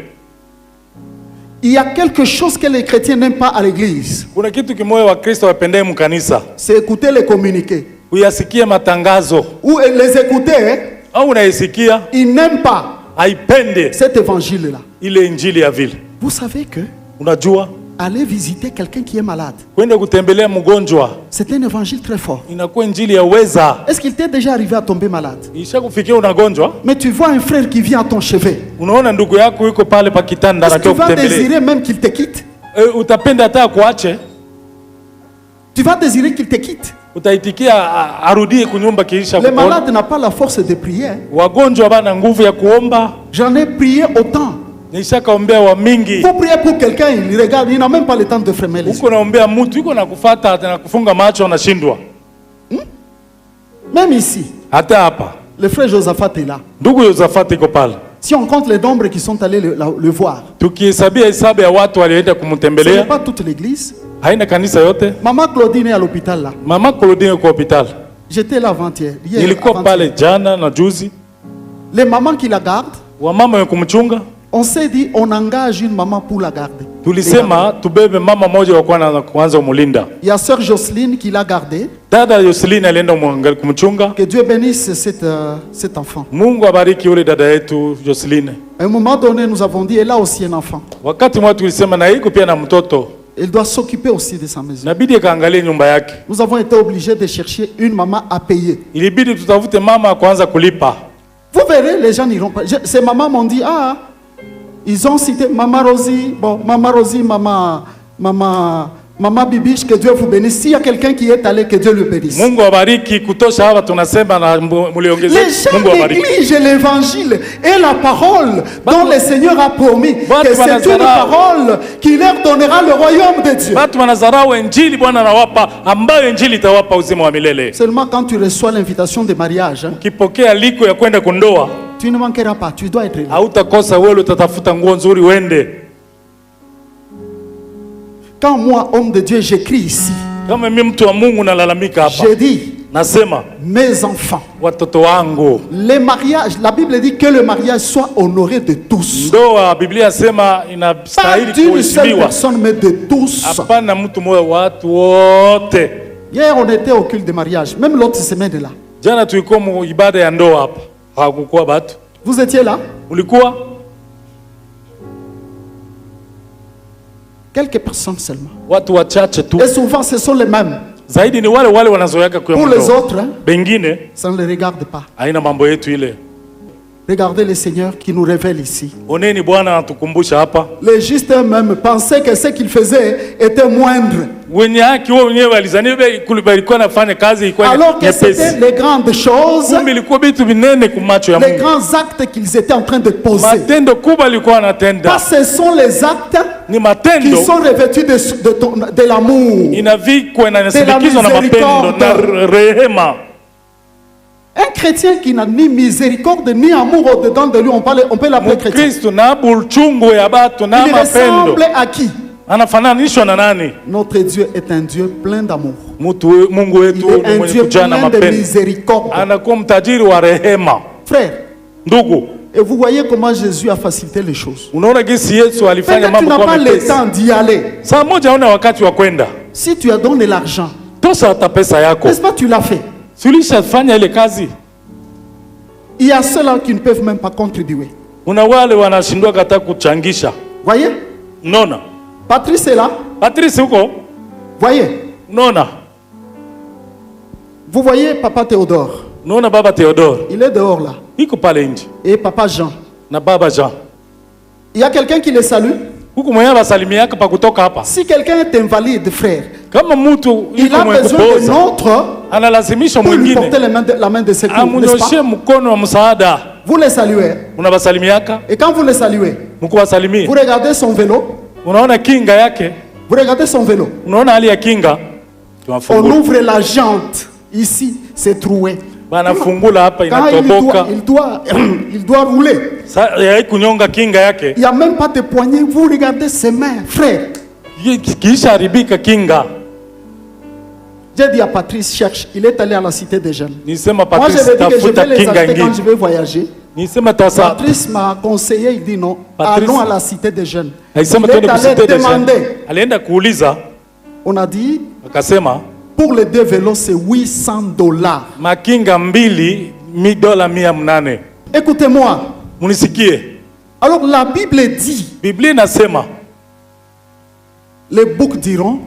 Il y a quelque chose que les chrétiens n'aiment pas à l'église. Kuna kitu kimoja Wakristo wapendee mkanisa. C'est écouter les communiqués. Uyasikie matangazo Ou les écouter, au unaisikia ils n'aiment pas haipende cet évangile-là. ile injili ya vile. Vous savez que Unajua aller visiter quelqu'un qui est malade, kwenda kutembelea mgonjwa c'est un évangile très fort. inakuwa injili ya uweza. Est-ce qu'il t'est déjà arrivé à tomber malade? Ishakufikia unagonjwa, Mais tu vois un frère qui vient à ton chevet. unaona ndugu yako yuko pale pa kitanda Est-ce que tu anataka vas kutembelea. désirer même qu'il te quitte? Utapenda hata kuache, Tu vas désirer qu'il te quitte. utaitikia arudie kunyumba kiisha Les kuona. malades n'ont pas la force de prier. Wagonjwa bana nguvu ya kuomba. J'en ai prié autant. Nishakaombea wa mingi. Faut prier pour quelqu'un, il regarde, il n'a même pas le temps de fermer les yeux. Uko naombea mtu yuko nakufuata na kufunga macho anashindwa. Même ici, Hata hapa le frère Josaphat est là. ndugu Yosafati iko pale. Si on compte les nombres qui sont allés le voir, Tukihesabia hesabu ya watu walioenda ce n'est kumtembelea, pas toute l'église. haina kanisa yote. Maman Claudine est à l'hôpital là. Mama Claudine yuko hospitali. J'étais là avant-hier. Hier, Nilikuwa avant-hier. pale jana na juzi. Les mamans qui la gardent, Wamama wenye kumchunga on s'est dit, on engage une maman pour la garder. Tulisema tubebe mama moja wa kwanza umulinda. Il y a sœur Jocelyne qui l'a gardé. Dada Jocelyne alienda kumchunga. Que Dieu bénisse cet enfant. Mungu abariki yule dada yetu Jocelyne. À un moment donné, nous avons dit, elle a aussi un enfant. Wakati mwa tulisema na iko pia na mtoto. Elle doit s'occuper aussi de sa maison. Nabidi kaangalie nyumba yake. Nous avons été obligés de chercher une maman à payer. Ilibidi tutafute mama kwanza kulipa. Vous verrez, les gens n'iront pas. Ces mamans m'ont dit, ah, ils ont cité Maman Rosie, bon, Maman Rosie, Maman Bibiche, que Dieu vous bénisse. S'il y a quelqu'un qui est allé, que Dieu le bénisse. Mungu abariki kutosha hapa tunasema na muliongeze. Les gens négligent l'évangile et la parole dont le Seigneur a promis que c'est une parole qui leur donnera le royaume de Dieu. Watu wanazarau injili Bwana anawapa ambayo injili itawapa uzima wa milele. Seulement quand tu reçois l'invitation de mariage, Ukipokea liko ya kwenda kundoa, tu ne manqueras pas, tu dois être là. hautakosa wewe utatafuta nguo nzuri uende. Quand moi, homme de Dieu, j'écris ici, Kama mimi mtu wa Mungu nalalamika hapa. j'ai dit, Nasema mes enfants, watoto wangu. les mariages, la Bible dit que le mariage soit honoré de tous. Ndoa Biblia sema Pas inastahili d'une seule kuheshimiwa. personne, mais de tous. Hapana mtu mmoja, watu wote. Hier, on était au culte de mariage, même l'autre semaine là. Jana tulikuwa mu ibada ya ndoa hapa. Hakukuwa batu. Vous étiez là? Ulikuwa? Quelques personnes seulement. Watu wachache tu. Et souvent, ce sont les mêmes. Zaidi ni wale wanazoyaka kwa Pour les autres, hein, bengine ça ne les regarde pas. haina mambo yetu ile. Regardez le Seigneur qui nous révèle ici. Oneni Bwana anatukumbusha hapa. Les justes eux-mêmes pensaient que ce qu'ils faisaient était moindre. Wenye haki wao wenyewe walizania kulikuwa nafanya kazi ilikuwa Alors que c'était nyepesi. les grandes choses, Kumbe ilikuwa vitu vinene kumacho ya les Mungu. grands actes qu'ils étaient en train de poser. Matendo kubwa alikuwa anatenda. Parce que ce sont les actes Ni qui matendo sont revêtus de l'amour. inavikwa na inasindikizwa na mapendo na rehema. Un chrétien qui n'a ni miséricorde ni amour au-dedans de lui, on peut l'appeler chrétien. Kristo na bulchungu ya batu na Il mapendo. ressemble à qui? Anafananishwa na nani? Notre Dieu est un Dieu plein d'amour. Mungu wetu Il est un mwenye Dieu kujaa na plein de mapendo. miséricorde. Anakuwa mtajiri wa rehema. Frère, Ndugu, et vous voyez comment Jésus a facilité les choses. unaona gisi Yesu alifanya Peut-être tu mambo n'as kwa pas le mepesi. temps d'y aller. Saa moja hauna wakati wa kwenda. Si tu as donné l'argent, Tosa hata pesa yako. n'est-ce pas, tu l'as fait. Si ulishafanya ile kazi, Il y a ceux-là qui ne peuvent même pas contribuer. una wale wanashindwa hata kuchangisha. Voyez? Unaona? Patrice est là. Patrice huko? Voyez? Unaona? Vous voyez Papa Théodore. Unaona baba Theodore? Il est dehors là. Iko pale nje. Et Papa Jean. Na baba Jean. Il y a quelqu'un qui les salue. Huku mwenye basalimiaka pa kutoka hapa. Si quelqu'un est invalide, frère, Kama mtu il yuko a mwenye besoin de kupoza, notre analazimisha pour lui porter mwingine la main de secours, n'est-ce amunyoshe pas? mkono wa msaada. Vous les saluez. Unabasalimiaka, Et quand vous les saluez, mkuwasalimia. vous regardez son vélo. Unaona kinga yake, Vous regardez son vélo. unaona hali ya kinga. On Tunafungula. ouvre la jante. Ici, c'est troué. Banafungula hapa Quand inatoboka. il doit rouler. Sasa haikunyonga kinga yake. Il n'y a même pas de poignée. Vous regardez ses mains, frère. Kisha haribika kinga. J'ai dit à Patrice, cherche. Il est allé à la cité des jeunes. Nisema Moi, je Patrice vais dire que je tafuta vais les kinga acheter quand ingine. je vais voyager. Nisema tasa. Patrice m'a conseillé, il dit non. Patrice- Allons à la cité des jeunes. Il Alisema est twende allé kusite de demander. jeunes. Alienda kuuliza, On a dit, akasema pour les deux vélos, c'est $800. makinga mbili $800. Écoutez-moi. Munisikie. Alors la Bible dit, Biblia inasema, les boucs diront,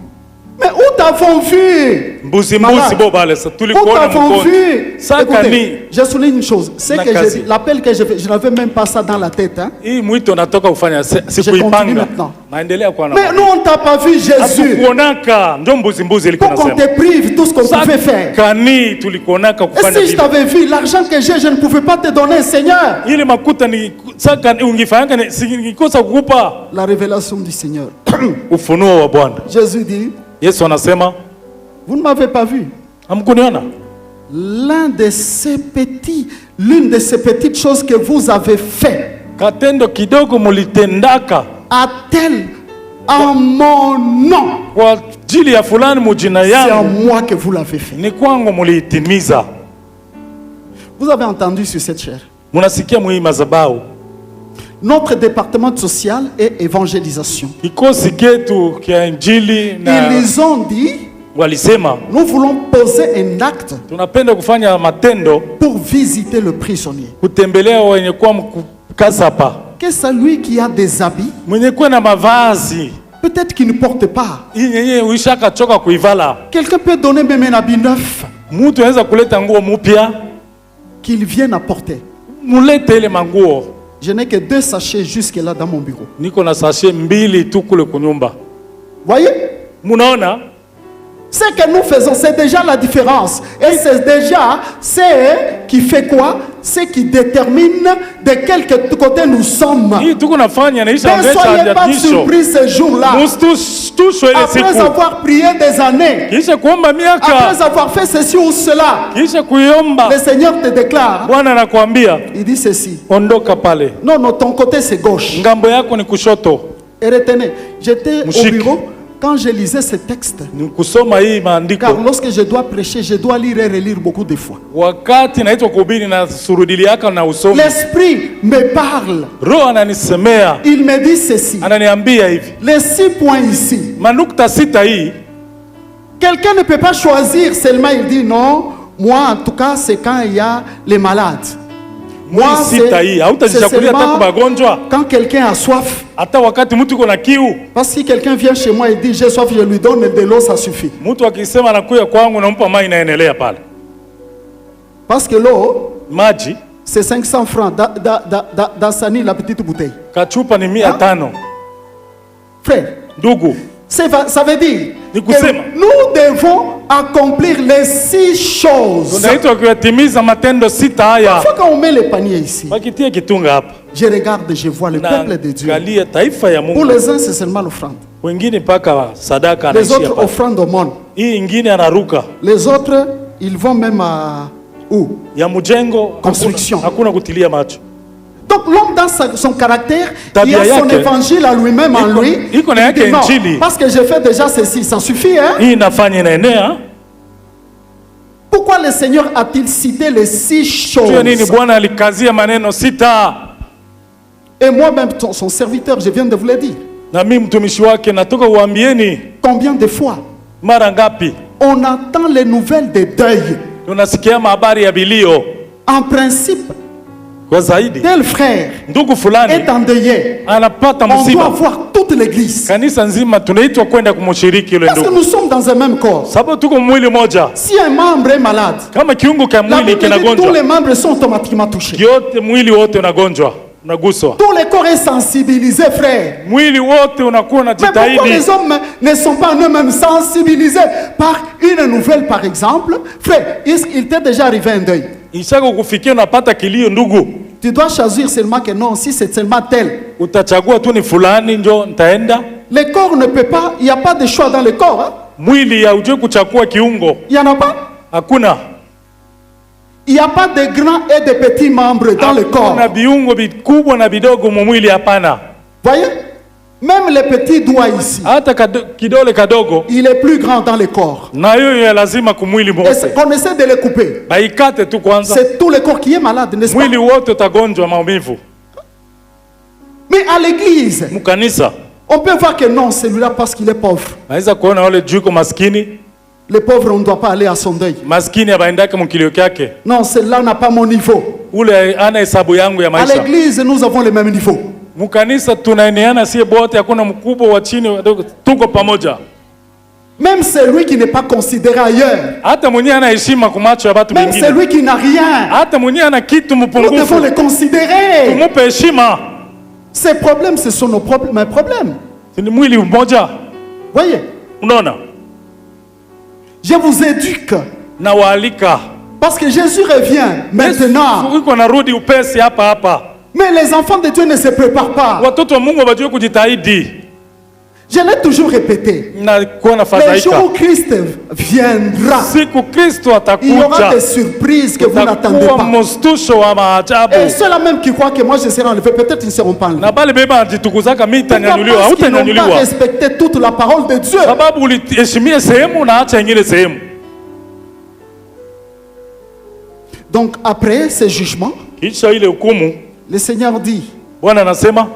mais où t'avons vu? mbuzi Malade. bobale sa Où tulikuona t'avons mkono. vu? Saka ni Écoutez, je souligne une chose. C'est que Nakazi. l'appel que j'ai fait, je n'avais même pas ça dans la tête. Hein. hii mwito natoka kufanya continue sikuipanga. maintenant. Naendelea kuwa na. Mais nous, on t'a pas vu, Jésus. Hatukuonaka, ndio mbuzi liko Pour qu'on nasema. te prive tout ce qu'on pouvait faire. Kani tulikuonaka Et kufanya si je vile. t'avais vu, l'argent que j'ai, je ne pouvais pas te donner, Seigneur. Ile makuta ni saka ungifanyanga singikosa kukupa. La révélation du Seigneur. Ufunuo wa Bwana. Jésus dit, Yesu anasema, vous ne m'avez pas vu. hamkuniona? L'une de ces petites choses que vous avez fait, Katendo kidogo mulitendaka a-t-elle en mon nom? kwa ajili ya fulani mujina C'est en yangu, moi que vous l'avez fait. ni kwangu muliitimiza. Vous avez entendu sur cette chair. Munasikia mwi madhabahu. notre département social et évangélisation. Kikosi ketu kia injili na Ils ont dit, walisema nous voulons poser un acte tunapenda kufanya matendo pour visiter le prisonnier. kutembelea wenye kuwa mkasapa, Que celui qui a des habits, mwenye kuwa na mavazi peut-être qu'il ne porte pas. yenye uishaka choka kuivala. Quelqu'un peut donner même un habit neuf Mtu anaweza kuleta nguo mpya, qu'il vienne apporter. mulete ile manguo. Je n'ai que 2 sachets jusque là dans mon bureau. Niko na sachet 2 tu kule kunyumba. Voyez? Munaona? Ce que nous faisons, c'est déjà la différence. Et c'est déjà ce qui fait quoi? Ce qui détermine de quel côté nous sommes. Hii tuko nafanya naisha Ne ngesha soyez pas adhimisho. surpris ce jour-là. Mustusho ile Après siku. avoir prié des années, Kisha kuomba miaka, après avoir fait ceci ou cela, kisha kuiomba, le Seigneur te déclare, Bwana anakuambia il dit ceci. ondoka pale. Non, non, ton côté c'est gauche. Ngambo yako ni kushoto. Et retenez, j'étais au Mouchik. bureau quand je lisais ce texte. Ni kusoma hii maandiko. Car lorsque je dois prêcher, je dois lire et relire beaucoup de fois. Wakati naitwa kuhubiri na surudili yako na usomi. L'Esprit me parle. Roho ananisemea, Il me dit ceci. ananiambia hivi. Les 6 points ici. Manukta 6 hii, Quelqu'un ne peut pas choisir seulement, il dit non. Moi, en tout cas, c'est quand il y a les malades. Moi, hii sita hii, c'est hautajichagulia hata seulement kubagonjwa. quand quelqu'un a soif. Hata wakati mtu iko na kiu, Parce que si quelqu'un vient chez moi et dit j'ai soif, je lui donne de l'eau, ça suffit. mtu akisema anakuja kwangu nampa maji inaendelea pale. Parce que l'eau, Maji, c'est 500 francs. Dans Sani, la petite bouteille. kachupa ni 500. Frère, Ndugu, ça veut dire Ni que kusema. nous devons accomplir les 6 choses. tunaitwa kuyatimiza matendo 6 haya. Parfois, quand on met les paniers ici, Wakitia kitunga hapa. je regarde, je vois le peuple de Dieu. Naangalia taifa ya Pour Mungu. les uns, c'est seulement l'offrande. Wengine mpaka sadaka Les anaishia autres, pale. offrande au monde. Hii ingine anaruka. Les autres, ils vont même à où? Ya mjengo Construction. hakuna kutilia macho. Donc l'homme dans son caractère, il Tabia a son yake. évangile à lui-même en Iko- lui. iko na Il yake dit non, injili. parce que j'ai fait déjà ceci, ça suffit. Hein? Hii inafanya inaenea. Pourquoi le Seigneur a-t-il cité les 6 Jua nini choses? Bwana alikazia maneno 6? Et moi-même, son serviteur, je viens de vous le dire. Na mimi mtumishi wake natoka uambieni Combien de fois mara ngapi on entend les nouvelles de deuil? tunasikia habari ya bilio. En principe, Kwa zaidi tel frère ndugu est fulani endeuillé. anapata On doit msiba, voir toute l'église. kanisa nzima tunaitwa kwenda kumshiriki yule Parce que ndugu, nous sommes dans un même corps. sababu tuko mwili moja. Si un membre est malade, Kama kiungo cha la mwili Bible dit tous kinagonjwa, les membres sont automatiquement touchés. yote mwili wote unagonjwa, unaguswa, Tout le corps est sensibilisé, frère. mwili wote unakuwa Mais pourquoi unajitahidi. les hommes ne sont pas eux-mêmes sensibilisés par une nouvelle, par exemple? Frère, il t'est déjà arrivé un deuil. Ishaka kufikia unapata kilio, ndugu, Tu dois choisir seulement que non, si c'est seulement tel. utachagua tu ni fulani njo nitaenda. Le corps ne peut pas, il n'y a pas de choix dans le corps. Hein? Mwili haujui kuchagua kiungo, Il n'y en a pas. hakuna. Il n'y a pas de grands et de petits membres dans le corps. Hakuna viungo vikubwa na vidogo mu mwili, hapana. Voyez? Même le petit doigt ici, Hata kidole kadogo il est plus grand dans le corps. na hiyo ya lazima kumwili Et mote qu'on essaie de le couper. baikate tu kwanza, C'est tout le corps qui est malade, n'est-ce pas? mwili wote utagonjwa maumivu. Mais à l'église, Mkanisa on peut voir que non, celui-là parce qu'il est pauvre. naweza kuona wale juko maskini, Les pauvres, on ne doit pas aller à son deuil. maskini abaendake mukilio kyake, Non, celui-là n'a pas mon niveau. ule ana hesabu yangu ya À maisha. l'église, nous avons le même niveau. Mkanisa tunaeneana sie bote, hakuna mkubwa wa chini, wadogo, tuko pamoja. Même celui qui n'est pas considéré ailleurs. Hata mwenye ana heshima kwa macho ya watu Même wengine, celui qui n'a rien. hata mwenye ana kitu Nous devons mpungufu, le considérer. tumupe heshima. Ces problèmes, ce sont nos problèmes, mes problèmes. Ni mwili mmoja, Voyez, unaona. je vous éduque. Na waalika Parce que Jésus revient maintenant. Yesu iko narudi upesi hapa hapa. Mais les enfants de Dieu ne se préparent pas. Watoto wa Mungu wajue kujitahidi Je l'ai toujours répété. na kuwa Le nafadhaika. jour où Christ viendra, Siku Kristo il y aura atakuja, des surprises que vous n'attendez utakuwa pas. mstusho wa maajabu. Et ceux-là même qui croient que moi je serai enlevé, peut-être ils ne seront pas enlevés. Na bale beba jitukuzaka mimi Pourquoi? itanyanyuliwa, Parce qu'ils n'ont pas hautanyanyuliwa. respecté toute la parole de Dieu. Sababu uliheshimia sehemu na acha nyingine sehemu. Donc après ces jugements, Kisha ile hukumu, le Seigneur dit, Bwana anasema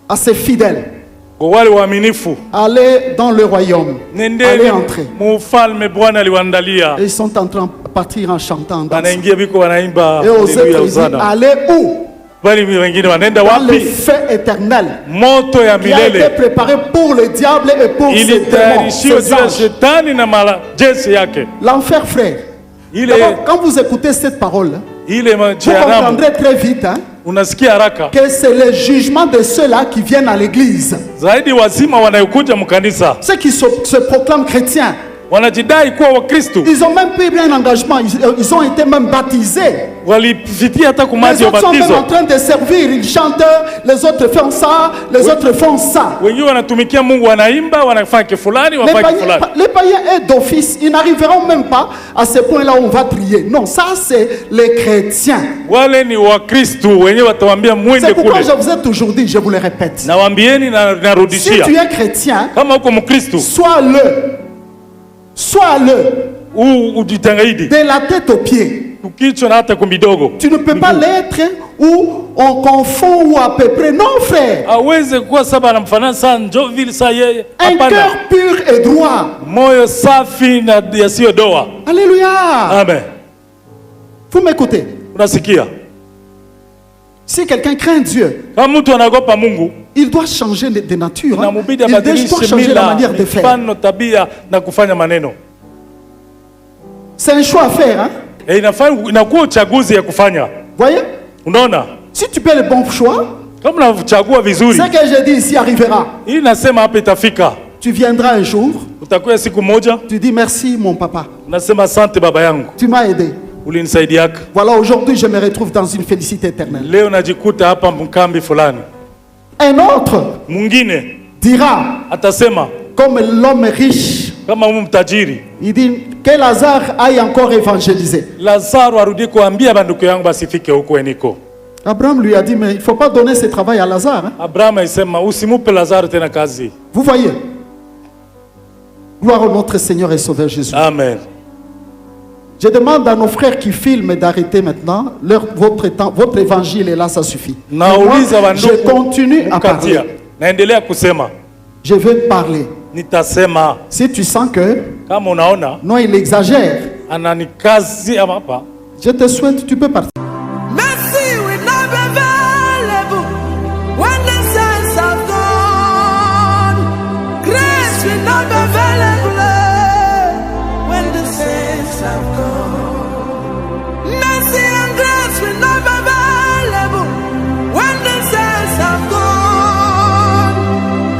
à ses fidèles, kwa wale waaminifu, allez dans le royaume, allez nendeni entrer. mufalme Bwana aliwaandalia. Et ils sont en train de partir en chantant. En dansant. Wanaingia biko wanaimba Et aux haleluya autres, ils disent, Hosana. allez où? Bali wengine wanaenda Dans le wapi? feu éternel Moto ya qui a été milele préparé pour le diable et pour ses démons, ilitayarishiwa ses juu ya anges. shetani na majeshi yake. L'enfer, frère. Ile D'abord, quand vous écoutez cette parole, ile vous jehanamu comprendrez très vite unasikia haraka que c'est le jugement de ceux-là qui viennent à l'église. zaidi. Wazima wanayokuja mkanisa Ceux qui se proclament chrétiens, wanajidai kuwa Wakristo, ils ont même pris un engagement, ils ont été même baptisés. walipitia hata Les kumaji ya autres sont même en batizo. train de servir, ils chantent, les autres font ça, les autres font ça. Wengine wanatumikia Mungu, wanaimba, wanafanya kifulani, wafanya kifulani. Les païens et d'office, ils n'arriveront même pas à ce point-là où on va prier. Non, ça c'est les chrétiens. Wale ni Wakristo wenyewe watawambia mwende C'est pourquoi kule. je vous ai toujours dit, je vous le répète. Nawambieni na Si narudishia, tu es chrétien, kama uko Mkristo sois-le ujitangahidi de la tête aux pieds. kukichwa na hata kumidogo. Tu ne peux pas l'être où on confond ou à peu près. Non, frère. Aweze kuwa saba anamfanana sana njo vile saa yeye. Un Hapana, cœur pur et droit. moyo safi na yasiyo doa. Alléluia. Amen. Vous m'écoutez? Unasikia? Si quelqu'un craint Dieu, Kama mtu anaogopa Mungu, il doit changer de nature. na Hein? mubidi Il doit abadilishe changer la mila, manière de faire. mifano, tabia na kufanya maneno. C'est un choix à faire. Hein? Inakuwa uchaguzi ya kufanya. Voyez? Unaona? Si tu fais le bon choix, Kama unachagua vizuri, ce que je dis ici arrivera. hii nasema hapa itafika. Tu viendras un jour, Utakuwa siku moja, tu dis merci mon papa, unasema asante baba yangu, tu m'as aidé. ulinisaidiaka. Voilà, aujourd'hui je me retrouve dans une félicité éternelle. Leo najikuta hapa mkambi fulani. Un autre Mwingine dira, atasema comme l'homme riche, kama huyu mtajiri, il dit que Lazare aille encore évangéliser. Lazaro arudi kuambia banduku yangu basifike huko eniko. Abraham lui a dit, mais il ne faut pas donner ce travail à Lazare. Hein? Abraham aisema usimupe Lazaro tena kazi. Vous voyez? Gloire à notre Seigneur et Sauveur Jésus. Amen. Je demande à nos frères qui filment d'arrêter maintenant. Votre évangile est là, ça suffit. Et moi, Nauliza je banduku continue à parler. mkatia. Naendelea kusema. Je vais parler. Nitasema Si tu sens que, kama unaona non, il exagère, ananikazi hapa. je te souhaite, tu peux partir. Mercy will not be available when the saints have gone. Grace will not be available when the saints have gone. Mercy and grace will not be available when the saints have gone.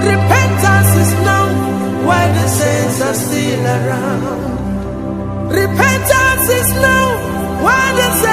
Repentance is known while the saints are still around. Repentance is known while the saints